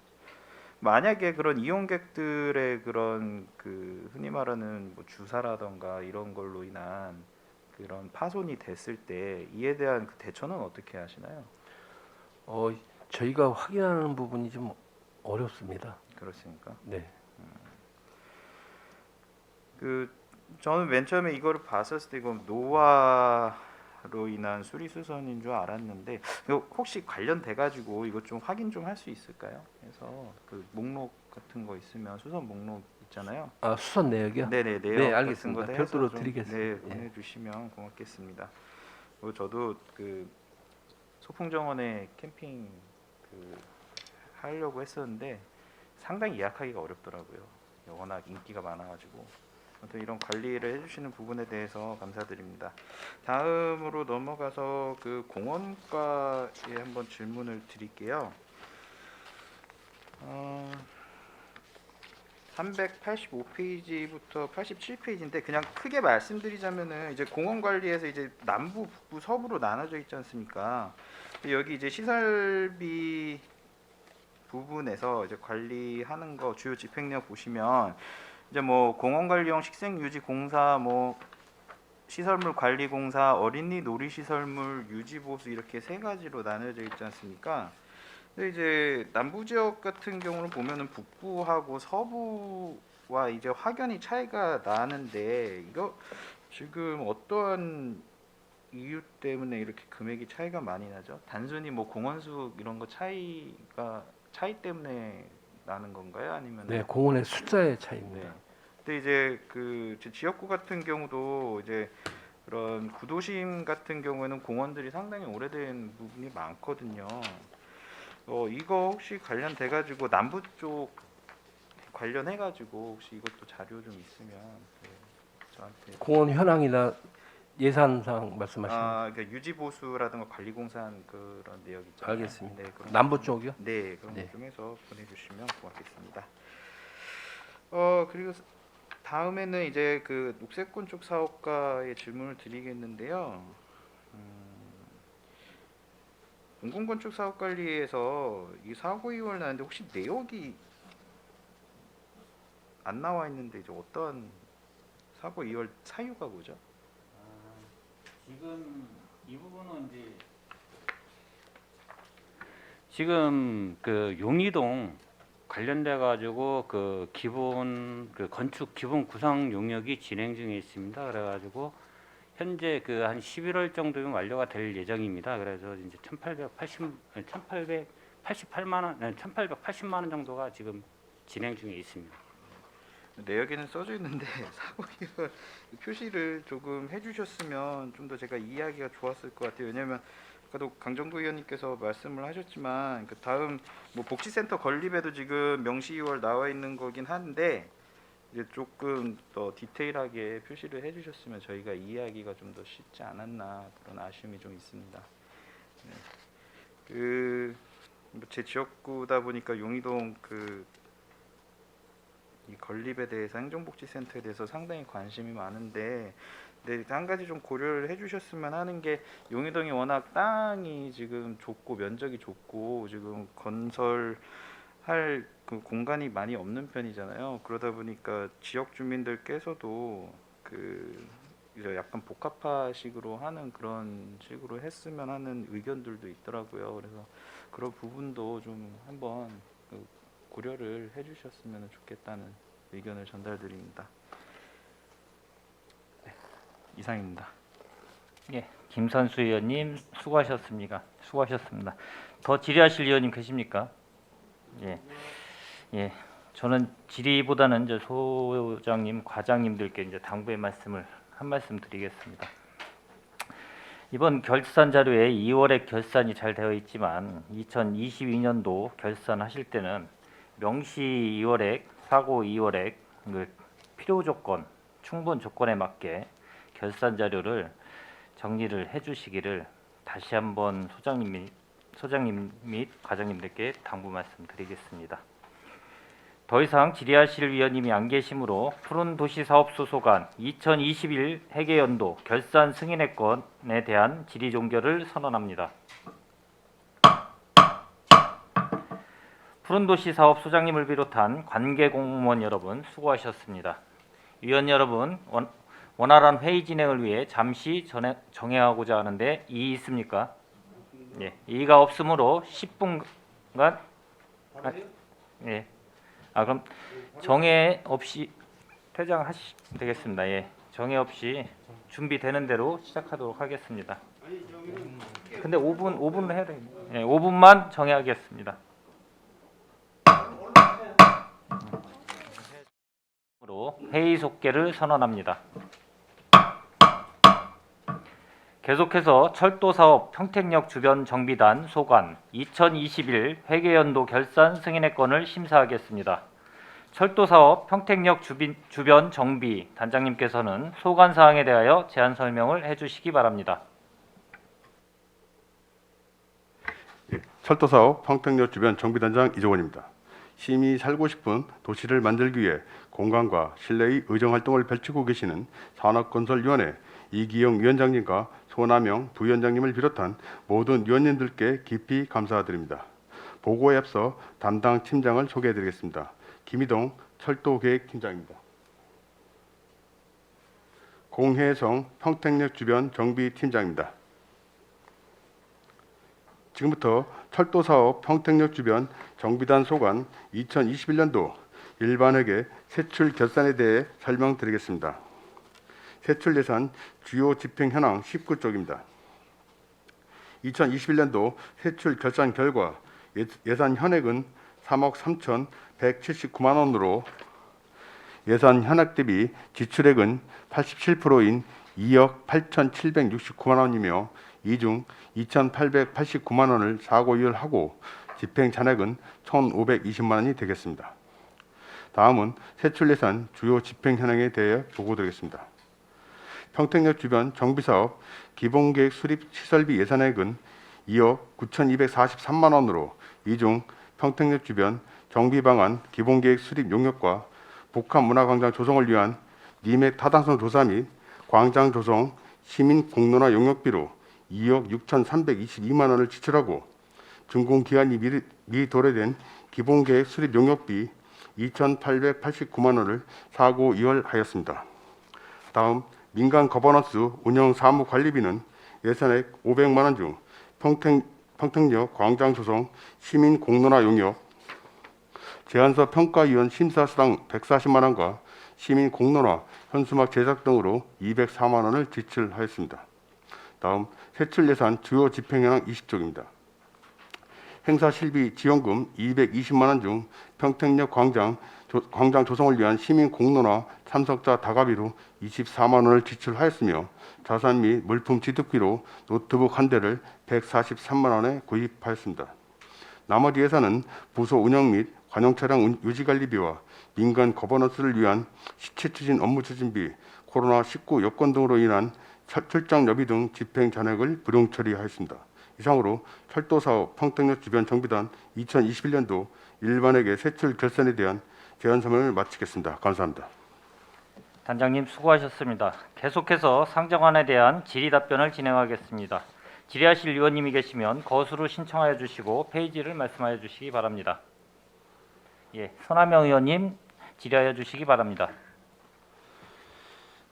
만약에 그런 이용객들의 그런 그 흔히 말하는 뭐 주사라던가 이런 걸로 인한 그런 파손이 됐을 때 이에 대한 그 대처는 어떻게 하시나요? 저희가 확인하는 부분이 좀 어렵습니다. 그렇습니까? 네. 저는 맨 처음에 이거를 봤었을 때 이건 노화로 인한 수리수선인 줄 알았는데 이거 혹시 관련돼 가지고 이거 좀 확인 좀 할 수 있을까요? 그래서 그 목록 같은 거 있으면 수선 목록 있잖아요. 수선 내역이요? 네네, 내역 네, 같은 알겠습니다. 거 별도로 해서 좀, 드리겠습니다. 네, 보내주시면 고맙겠습니다. 그리고 저도 그 소풍정원에 캠핑 하려고 했었는데 상당히 예약하기가 어렵더라고요. 워낙 인기가 많아가지고. 아무튼 이런 관리를 해주시는 부분에 대해서 감사드립니다. 다음으로 넘어가서 그 공원과에 한번 질문을 드릴게요. 385페이지부터 87페이지인데 그냥 크게 말씀드리자면은 이제 공원 관리에서 이제 남부, 북부, 서부로 나눠져 있지 않습니까? 여기 이제 시설비 부분에서 이제 관리하는 거 주요 집행력 보시면 이제 뭐 공원관리용 식생유지공사, 뭐 시설물 관리공사, 어린이 놀이시설물 유지보수 이렇게 세 가지로 나눠져 있지 않습니까? 근데 이제 남부 지역 같은 경우는 보면은 북부하고 서부와 이제 확연히 차이가 나는데 이거 지금 어떠한 이유 때문에 이렇게 금액이 차이가 많이 나죠? 단순히 뭐 공원수 이런 거 차이 때문에 나는 건가요? 아니면 네, 공원의 숫자의 차이입니다. 네. 근데 이제 그 지역구 같은 경우도 이제 그런 구도심 같은 경우에는 공원들이 상당히 오래된 부분이 많거든요. 이거 혹시 관련돼 가지고 남부 쪽 관련해 가지고 혹시 이것도 자료 좀 있으면 저한테 공원 현황이나 예산상 말씀하시는 그러니까 유지 보수라든가 관리 공사한 그런 내역 있잖아요. 알겠습니다. 네, 그런 남부 거 쪽이요? 네, 그런 네. 거 좀 해서 보내주시면 고맙겠습니다. 그리고 다음에는 이제 그 녹색군 쪽 사업가의 질문을 드리겠는데요. 공공건축 사업 관리에서 이 사고 이후를 나는데 혹시 내역이 안 나와 있는데 이제 어떤 사고 이월 사유가 뭐죠? 지금 이 부분은 이제 지금 그 용이동 관련돼 가지고 그 기본 그 건축 기본 구상 용역이 진행 중에 있습니다. 그래 가지고 현재 그 한 11월 정도면 완료가 될 예정입니다. 그래서 이제 1888만 원, 1880만 원 정도가 지금 진행 중에 있습니다. 내역에는 써져 있는데 사고기를 표시를 조금 해주셨으면 좀 더 제가 이해하기가 좋았을 것 같아요. 왜냐하면 아까도 강정구 의원님께서 말씀을 하셨지만 그 다음 뭐 복지센터 건립에도 지금 명시 2월 나와 있는 거긴 한데 이제 조금 더 디테일하게 표시를 해주셨으면 저희가 이해하기가 좀 더 쉽지 않았나 그런 아쉬움이 좀 있습니다. 네. 제 지역구다 보니까 용의동 이 건립에 대해서 행정복지센터에 대해서 상당히 관심이 많은데, 네, 한 가지 좀 고려를 해주셨으면 하는 게 용의동이 워낙 땅이 지금 좁고 면적이 좁고 지금 건설할 그 공간이 많이 없는 편이잖아요. 그러다 보니까 지역 주민들께서도 이제 약간 복합화식으로 하는 그런 식으로 했으면 하는 의견들도 있더라고요. 그래서 그런 부분도 좀 한번 고려를 해주셨으면 좋겠다는 의견을 전달드립니다. 네, 이상입니다. 예, 김선수 의원님 수고하셨습니다. 더 질의하실 의원님 계십니까? 예, 저는 질의보다는 이제 소장님, 과장님들께 이제 당부의 말씀을 한 말씀 드리겠습니다. 이번 결산 자료에 2월에 결산이 잘 되어 있지만 2022년도 결산하실 때는 명시 2월액, 사고 2월액 필요 조건, 충분 조건에 맞게 결산 자료를 정리를 해주시기를 다시 한번 소장님 및 과장님들께 당부 말씀드리겠습니다. 더 이상 질의하실 위원님이 안 계시므로 푸른도시사업소 소관 2021 회계연도 결산 승인의 건에 대한 질의 종결을 선언합니다. 푸른도시 사업 소장님을 비롯한 관계 공무원 여러분 수고하셨습니다. 위원 여러분, 원활한 회의 진행을 위해 잠시 정회하고자 하는데 이의 있습니까? 예, 이의가 없으므로 10분간 그럼 정회 없이 퇴장하시면 되겠습니다. 예, 정회 없이 준비되는 대로 시작하도록 하겠습니다. 근데 5분을 해야 돼요. 예, 5분만 정회하겠습니다. 회의 속개를 선언합니다. 계속해서 철도사업 평택역 주변 정비단 소관 2021 회계연도 결산 승인의 건을 심사하겠습니다. 철도사업 평택역 주변 정비 단장님께서는 소관 사항에 대하여 제안 설명을 해주시기 바랍니다. 철도사업 평택역 주변 정비단장 이종원입니다. 심히 살고 싶은 도시를 만들기 위해 공간과 실내의 의정활동을 펼치고 계시는 산업건설위원회 이기영 위원장님과 손하명 부위원장님을 비롯한 모든 위원님들께 깊이 감사드립니다. 보고에 앞서 담당 팀장을 소개해드리겠습니다. 김희동 철도계획팀장입니다. 공혜성 평택역 주변 정비팀장입니다. 지금부터 철도사업 평택역 주변 정비단 소관 2021년도 일반회계 세출 결산에 대해 설명드리겠습니다. 세출 예산 주요 집행 현황 19쪽입니다. 2021년도 세출 결산 결과 예산 현액은 3억 3,179만 원으로 예산 현액 대비 지출액은 87%인 2억 8,769만 원이며 이 중 2,889만 원을 사고 이율하고 집행 잔액은 1,520만 원이 되겠습니다. 다음은 세출 예산 주요 집행 현황에 대해 보고드리겠습니다. 평택역 주변 정비사업 기본계획 수립 시설비 예산액은 2억 9,243만 원으로 이 중 평택역 주변 정비방안 기본계획 수립 용역과 복합문화광장 조성을 위한 리맥 타당성 조사 및 광장 조성 시민 공론화 용역비로 2억 6,322만 원을 지출하고 준공기한이 미리 도래된 기본계획 수립 용역비 2,889만 원을 사고 이월하였습니다. 다음 민간 거버넌스 운영 사무 관리비는 예산액 500만 원 중 평택역 광장 조성 시민 공론화 용역 제안서 평가위원 심사 수당 140만 원과 시민 공론화 현수막 제작 등으로 204만 원을 지출하였습니다. 다음 세출 예산 주요 집행 현황 20쪽입니다. 행사 실비 지원금 220만 원 중 평택역 광장 조성을 위한 시민 공로나 참석자 다가비로 24만 원을 지출하였으며 자산 및 물품 취득비로 노트북 한 대를 143만 원에 구입하였습니다. 나머지 예산은 부서 운영 및 관용 차량 유지 관리비와 민간 거버넌스를 위한 시체 추진 업무 추진비, 코로나19 여건 등으로 인한 출장 여비 등 집행 잔액을 불용 처리하였습니다. 이상으로 철도 사업 평택역 주변 정비단 2021년도 일반회계 세출 결산에 대한 제안 설명을 마치겠습니다. 감사합니다. 단장님 수고하셨습니다. 계속해서 상정안에 대한 질의 답변을 진행하겠습니다. 질의하실 의원님이 계시면 거수로 신청하여 주시고 페이지를 말씀하여 주시기 바랍니다. 예, 손하명 의원님 질의하여 주시기 바랍니다.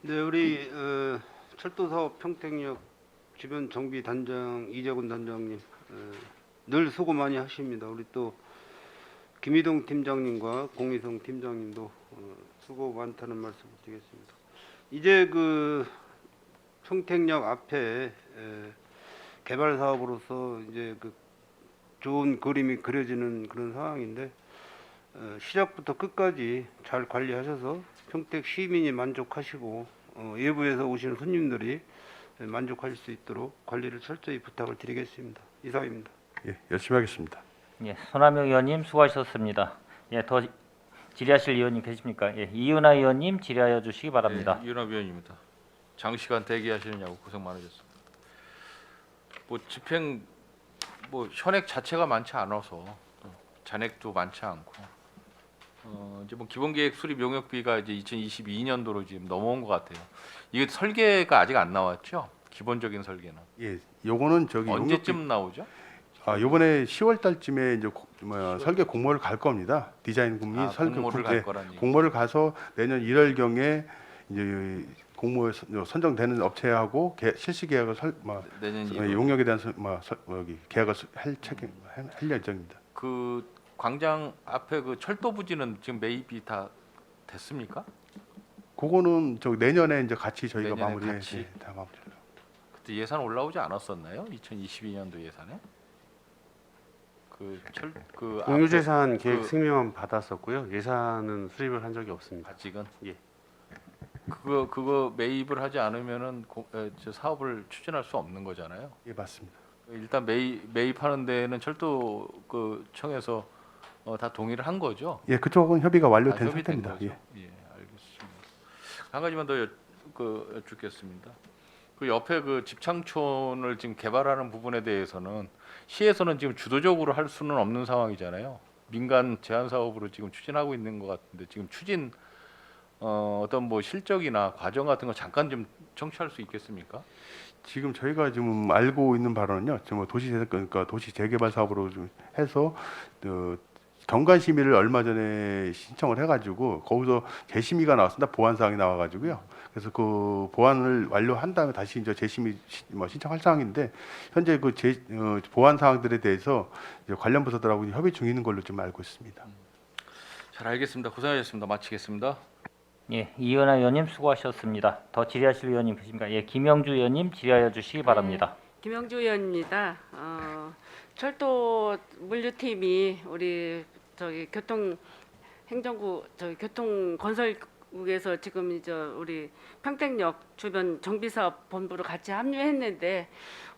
네, 우리 철도사업 평택역 주변 정비 단장 이재근 단장님 늘 수고 많이 하십니다. 우리 또 김희동 팀장님과 공희성 팀장님도 수고 많다는 말씀을 드리겠습니다. 이제 그 평택역 앞에 개발 사업으로서 이제 그 좋은 그림이 그려지는 그런 상황인데 시작부터 끝까지 잘 관리하셔서 평택 시민이 만족하시고 외부에서 오시는 손님들이 만족할 수 있도록 관리를 철저히 부탁을 드리겠습니다. 이상입니다. 예, 열심히 하겠습니다. 예, 손하명 의원님 수고하셨습니다. 예, 더 질의하실 의원님 계십니까? 예, 이은하 의원님 질의하여 주시기 바랍니다. 네, 이은하 위원입니다. 장시간 대기하시느냐고 고생 많으셨습니다. 뭐 집행 뭐 현액 자체가 많지 않아서 잔액도 많지 않고 이제 뭐 기본계획 수립 용역비가 이제 2022년도로 지금 넘어온 것 같아요. 이게 설계가 아직 안 나왔죠? 기본적인 설계는 예, 요거는 저기 언제쯤 나오죠? 요번에 10월 달쯤에 이제 설계 공모를 갈 겁니다. 디자인 공모이 설계 공모를 갈 거란 얘기. 공모를 가서 내년 1월 경에 이제 공모에 선정되는 업체하고 실시 계약을 내년 2월. 용역에 대한 계약을 할 예정입니다. 그 광장 앞에 그 철도 부지는 지금 매입이 다 됐습니까? 그거는 저 내년에 이제 같이 저희가 내년에 마무리해 같이? 다 마무리. 그때 예산 올라오지 않았었나요? 2022년도 예산에? 공유재산 계획 그- 승인만 받았었고요. 예산은 수립을 한 적이 없습니다. 아직은 예. 그거 매입을 하지 않으면은 저 사업을 추진할 수 없는 거잖아요. 예, 맞습니다. 일단 매입하는 데는 철도 그 청에서 다 동의를 한 거죠. 예, 그쪽은 협의가 완료된 협의된 상태입니다. 거죠? 예. 예, 알겠습니다. 한 가지만 더 여쭙겠습니다. 그 옆에 그 집창촌을 지금 개발하는 부분에 대해서는 시에서는 지금 주도적으로 할 수는 없는 상황이잖아요. 민간 제한 사업으로 지금 추진하고 있는 것 같은데 지금 추진 어떤 뭐 실적이나 과정 같은 거 잠깐 좀 청취할 수 있겠습니까? 지금 저희가 지금 알고 있는 바로는요. 지금 그러니까 도시 재개발 사업으로 좀 해서 경관 심의를 얼마 전에 신청을 해가지고 거기서 재심의가 나왔습니다. 보완 사항이 나와가지고요. 그래서 그 보완을 완료한 다음에 다시 이제 재심의 신청할 사항인데 현재 그 보완 사항들에 대해서 이제 관련 부서들하고 협의 중인 걸로 좀 알고 있습니다. 잘 알겠습니다. 고생하셨습니다. 마치겠습니다. 예, 이은하 의원님 수고하셨습니다. 더 질의하실 의원님 계십니까? 예, 김영주 의원님 질의하여 주시기 바랍니다. 김영주 의원입니다. 철도 물류팀이 우리 저기 교통행정구 저기 교통건설국에서 지금 이제 우리 평택역 주변 정비사업 본부로 같이 합류했는데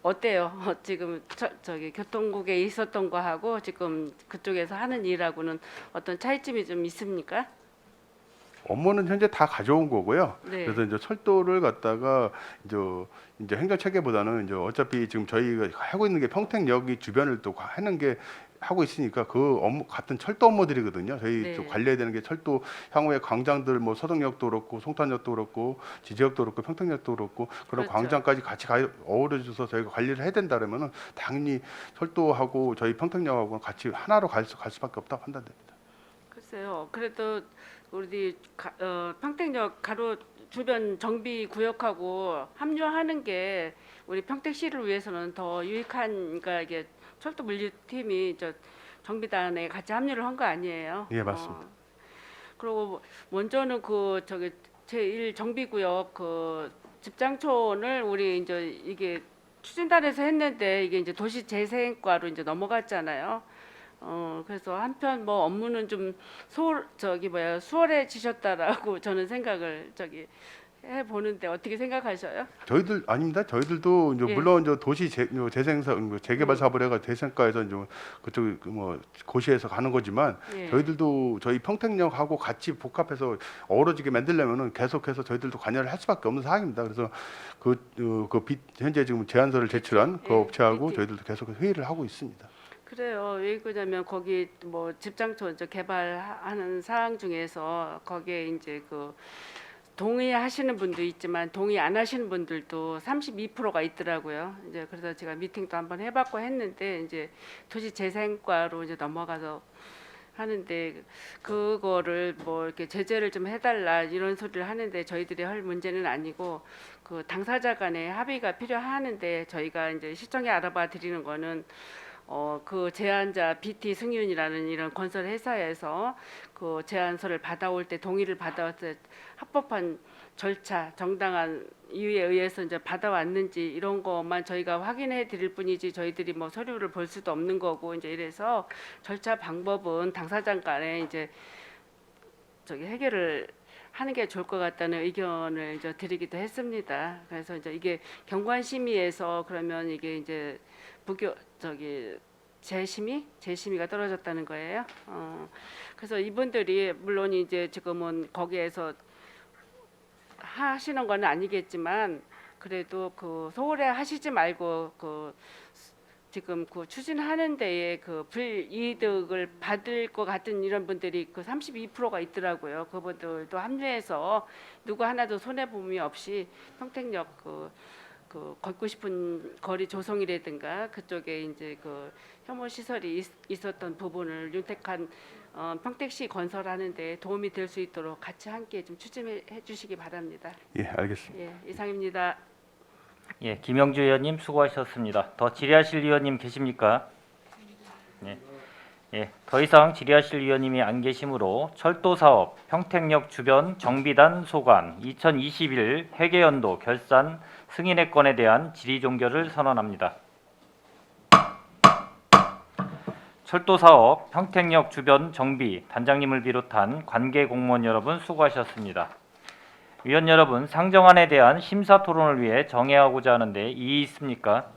어때요? 지금 저기 교통국에 있었던 거하고 지금 그쪽에서 하는 일하고는 어떤 차이점이 좀 있습니까? 업무는 현재 다 가져온 거고요. 네. 그래서 이제 철도를 갖다가 이제 행정 체계보다는 이제 어차피 지금 저희가 하고 있는 게 평택역이 주변을 또 하는 게 하고 있으니까 그 업무 같은 철도 업무들이거든요. 저희 네. 좀 관리해야 되는 게 철도 향후에 광장들 뭐 서동역도 그렇고 송탄역도 그렇고 지제역도 그렇고 평택역도 그렇고 그런 그렇죠. 광장까지 같이 어우러져서 저희가 관리를 해야 된다 그러면은 당연히 철도하고 저희 평택역하고 같이 하나로 갈 수밖에 없다고 판단됩니다. 글쎄요. 그래도 우리 평택역 가로 주변 정비 구역하고 합류하는 게 우리 평택시를 위해서는 더 유익한, 그러니까 이게 철도 물류팀이 저 정비단에 같이 합류를 한 거 아니에요? 예, 맞습니다. 그리고 먼저는 그 저기 제1 정비구역 그 집장촌을 우리 이제 이게 추진단에서 했는데 이게 이제 도시재생과로 이제 넘어갔잖아요. 그래서 한편 뭐 업무는 좀 수월해지셨다라고 저는 생각을 해 보는데 어떻게 생각하셔요? 저희들 아닙니다. 저희들도 이제 예. 물론 저 도시 재생사 재개발 사업을 해가 재생과에서 이제 그쪽 뭐 고시에서 가는 거지만 예. 저희들도 저희 평택역하고 같이 복합해서 어우러지게 만들려면은 계속해서 저희들도 관여를 할 수밖에 없는 사항입니다. 그래서 현재 지금 제안서를 제출한 그 예, 업체하고 BT. 저희들도 계속 회의를 하고 있습니다. 그래요. 왜 그러냐면 거기 뭐 집장촌 개발하는 사항 중에서 거기에 이제 그 동의하시는 분도 있지만 동의 안 하시는 분들도 32%가 있더라고요. 이제 그래서 제가 미팅도 한번 해봤고 했는데 이제 도시재생과로 이제 넘어가서 하는데 그거를 뭐 이렇게 제재를 좀 해달라 이런 소리를 하는데 저희들이 할 문제는 아니고 그 당사자 간의 합의가 필요하는데 저희가 이제 시청에 알아봐 드리는 거는 그 제안자 BT 승윤이라는 이런 건설 회사에서 그 제안서를 받아올 때 동의를 받아올 때 합법한 절차, 정당한 이유에 의해서 이제 받아왔는지 이런 것만 저희가 확인해 드릴 뿐이지 저희들이 뭐 서류를 볼 수도 없는 거고 이제 이래서 절차 방법은 당사자 간에 이제 해결을 하는 게 좋을 것 같다는 의견을 이제 드리기도 했습니다. 그래서 이제 이게 경관심의에서 그러면 이게 이제 재심의가 떨어졌다는 거예요. 그래서 이분들이 물론 이제 지금은 거기에서 하시는 건 아니겠지만 그래도 그 소홀해 하시지 말고 그 지금 그 추진하는 데에 그 불이득을 받을 것 같은 이런 분들이 그 32%가 있더라고요. 그분들도 합류해서 누구 하나도 손해 보험이 없이 평택역 그 걷고 싶은 거리 조성이라든가 그쪽에 이제 그 혐오 시설이 있었던 부분을 윤택한 평택시 건설하는데 도움이 될 수 있도록 같이 함께 좀 추진해 주시기 바랍니다. 예, 알겠습니다. 예, 이상입니다. 예, 김영주 의원님 수고하셨습니다. 더 질의하실 의원님 계십니까? 예, 더 이상 질의하실 의원님이 안 계시므로 철도사업 평택역 주변 정비단 소관 2021 회계연도 결산 승인의 건에 대한 질의 종결을 선언합니다. 철도사업 평택역 주변 정비 단장님을 비롯한 관계 공무원 여러분 수고하셨습니다. 위원 여러분, 상정안에 대한 심사 토론을 위해 정회하고자 하는데 이의 있습니까?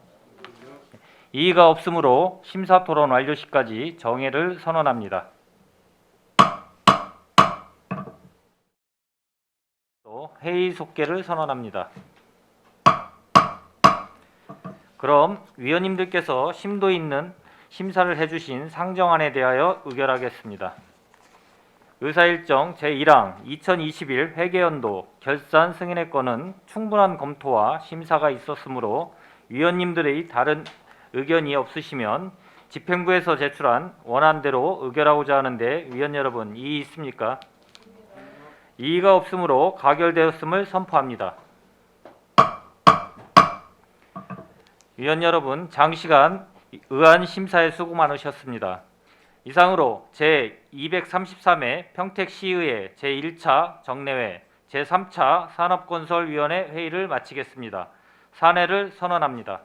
이의가 없으므로 심사 토론 완료 시까지 정회를 선언합니다. 또 회의 속개를 선언합니다. 그럼 위원님들께서 심도 있는 심사를 해주신 상정안에 대하여 의결하겠습니다. 의사일정 제1항 2021 회계연도 결산 승인의 건은 충분한 검토와 심사가 있었으므로 위원님들의 다른 의견이 없으시면 집행부에서 제출한 원안대로 의결하고자 하는데 위원 여러분 이의 있습니까? 이의가 없으므로 가결되었음을 선포합니다. 위원 여러분 장시간 의안 심사에 수고 많으셨습니다. 이상으로 제233회 평택시의회 제1차 정례회 제3차 산업건설위원회 회의를 마치겠습니다. 산회를 선언합니다.